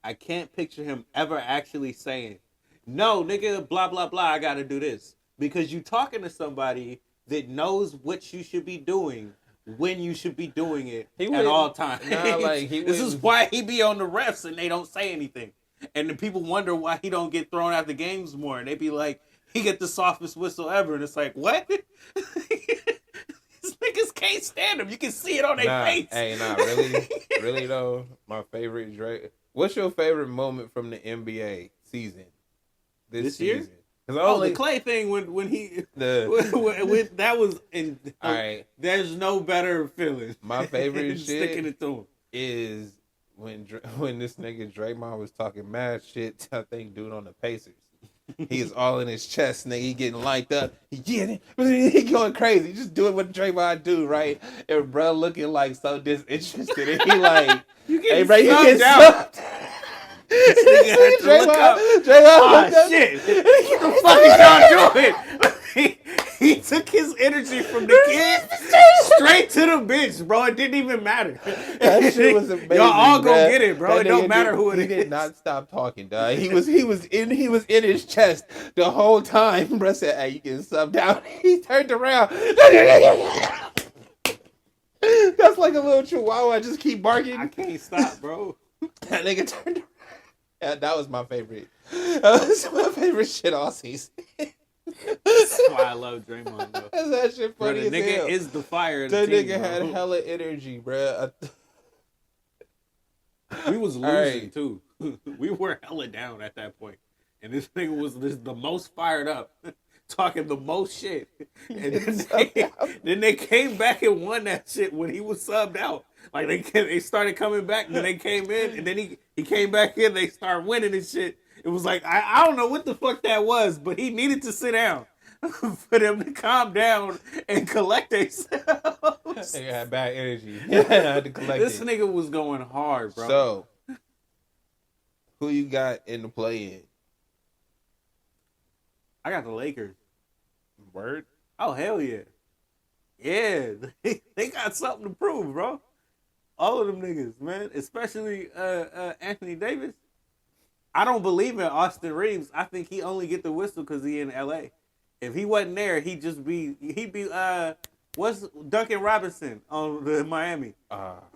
I can't picture him ever actually saying, no, nigga, blah, blah, blah, I gotta do this. Because you talking to somebody that knows what you should be doing when you should be doing it at all times. This is why he be on the refs and they don't say anything. And the people wonder why he don't get thrown out the games more. And they be like, he get the softest whistle ever. And it's like, what? These niggas can't stand him. You can see it on their face. Hey, really? Really, though? My favorite Drake. What's your favorite moment from the NBA season? This year? Season? The Clay thing when he... that was... All right. There's no better feeling. My favorite shit sticking it to him is... When this nigga Draymond was talking mad shit, I think dude on the Pacers. He's all in his chest, nigga. He getting linked up. He going crazy. Just doing what Draymond do, right? And bro looking like so disinterested. And he like, hey, bro, you get sucked. Draymond, shit. What the fuck is y'all doing? He took his energy from the kids straight to the bench, bro. It didn't even matter. That shit was amazing. Y'all all bruh. go get it, bro. That It don't nigga matter who it He is. did not stop talking, dog. He was in his chest the whole time. Bro said, "Hey, you getting subbed out?" He turned around. That's like a little chihuahua. Just keep barking. I can't stop, bro. That nigga turned around. Yeah, that was my favorite. That was my favorite shit all season. That's why I love Draymond, though. That shit Bro, funny the as nigga hell. is the fire of That the team, nigga bro. had hella energy, bro. We was losing, right. too. We were hella down at that point. And this nigga was the most fired up, talking the most shit. And then they came back and won that shit when he was subbed out. Like, they started coming back, and then they came in, and then he came back in, they started winning and shit. It was like, I don't know what the fuck that was, but he needed to sit down for them to calm down and collect themselves. They had bad energy. I had to collect This it. nigga was going hard, bro. So, who you got in the play-in? I got the Lakers. Word? Oh, hell yeah. Yeah, they got something to prove, bro. All of them niggas, man. Especially Anthony Davis. I don't believe in Austin Reeves. I think he only get the whistle because he in L.A. If he wasn't there, he'd be what's Duncan Robinson on the Miami?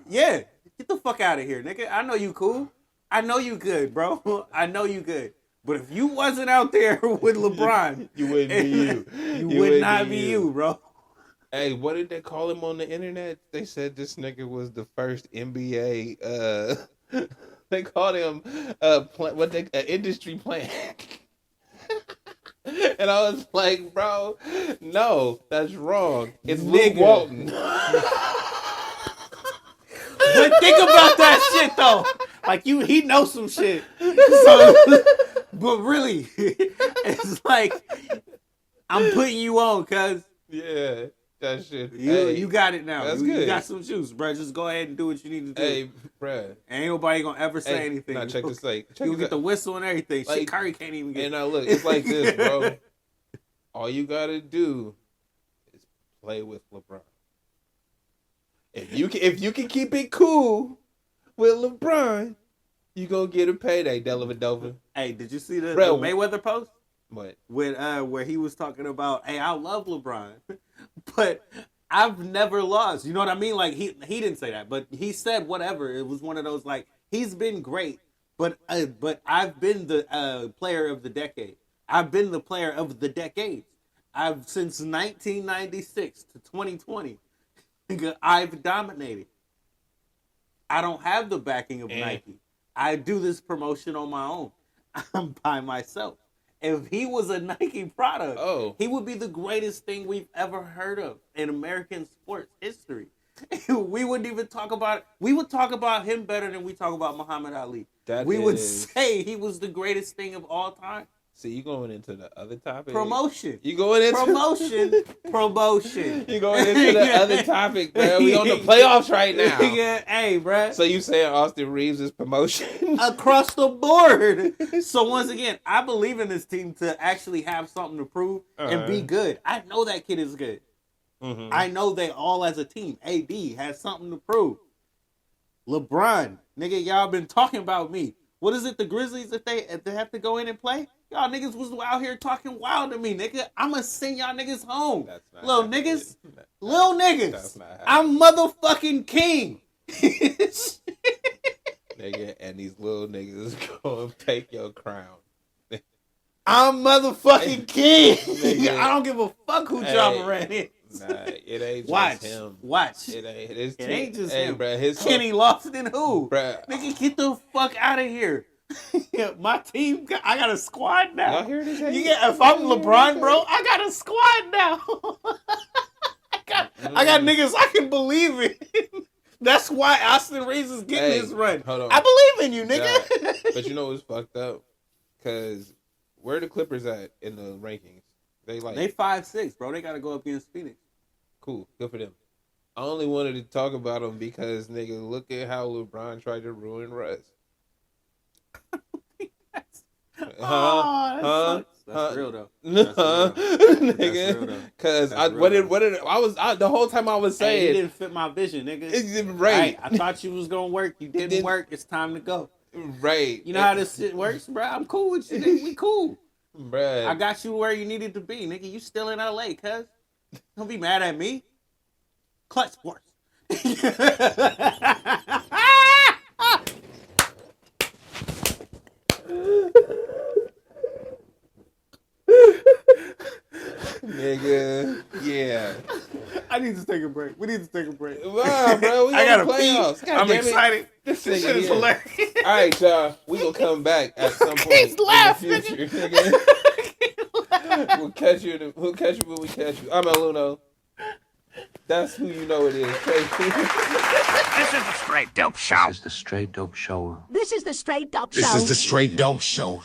Yeah, get the fuck out of here, nigga. I know you cool. I know you good, bro. I know you good. But if you wasn't out there with LeBron, You wouldn't be you. You would not be you, bro. Hey, what did they call him on the internet? They said this nigga was the first NBA. They called him industry plant. And I was like, bro, no, that's wrong. It's Luke Walton. But think about that shit though. Like he knows some shit. So, but really, it's like I'm putting you on, cuz. Yeah, that shit. You got it now. That's you good. got some juice, bro. Just go ahead and do what you need to do. Hey, bro. Ain't nobody gonna ever say anything. Nah, check this like You get the whistle and everything. Like, Shit, Curry can't even get. And now look, it's like this, bro. All you gotta do is play with LeBron. If you can keep it cool with LeBron, you gonna get a payday, Dellavedova. Hey, did you see the Bro, Mayweather post? What? With where he was talking about, hey, I love LeBron, but I've never lost. You know what I mean? Like he didn't say that, but he said whatever. It was one of those like he's been great, but I've been the player of the decade. I've been the player of the decades. I've since 1996 to 2020. I've dominated. I don't have the backing of Nike. I do this promotion on my own. I'm by myself. If he was a Nike product, he would be the greatest thing we've ever heard of in American sports history. We wouldn't even talk about it. We would talk about him better than we talk about Muhammad Ali. We would say he was the greatest thing of all time. See, you going into the other topic? Promotion. You going into promotion. You going into the other topic, bro? We on the playoffs right now. Yeah, hey, bro. So you saying Austin Reeves is promotion across the board? So once again, I believe in this team to actually have something to prove and be good. I know that kid is good. Mm-hmm. I know they all as a team. AD has something to prove. LeBron, nigga, y'all been talking about me. What is it? The Grizzlies, if they have to go in and play, y'all niggas was out here talking wild to me, nigga. I'ma send y'all niggas home, little niggas. Little niggas. I'm motherfucking king. Nigga, and these little niggas gonna take your crown. I'm motherfucking king. Nigga. I don't give a fuck who Ja Morant is. Nah, it ain't just him. Watch. It ain't just him. Bruh, Kenny Lofton who? Bruh. Nigga, get the fuck out of here. My team, I got a squad now. Y'all hear this? If I'm LeBron, bro, I got a squad now. I got niggas I can believe in. That's why Austin Reeves is getting his run. Hold on. I believe in you, nigga. But you know what's fucked up? Because where the Clippers at in the rankings? They 5-6, bro. They got to go up against Phoenix. Cool. Good for them. I only wanted to talk about them because, nigga, look at how LeBron tried to ruin Russ. That's real though. That's real, nigga. Because the whole time I was saying, hey, you didn't fit my vision, nigga. Right. I thought you was gonna work. You didn't work. It's time to go. Right. You know how this shit works, bro. I'm cool with you, nigga. We cool. Bruh. I got you where you needed to be, nigga. You still in LA, cuz. Don't be mad at me. Clutch sports. Nigga, yeah. I need to take a break. We need to take a break. Wow, bro. We I gotta playoffs. pee. I'm excited. This shit is hilarious. All right, y'all. We gonna come back at some point in the future, nigga. We'll catch you when we catch you. I'm Eluno. That's who you know it is. This is the Straight Dope Show. This is the Straight Dope Show. This is the Straight Dope Show. This is the Straight Dope Show.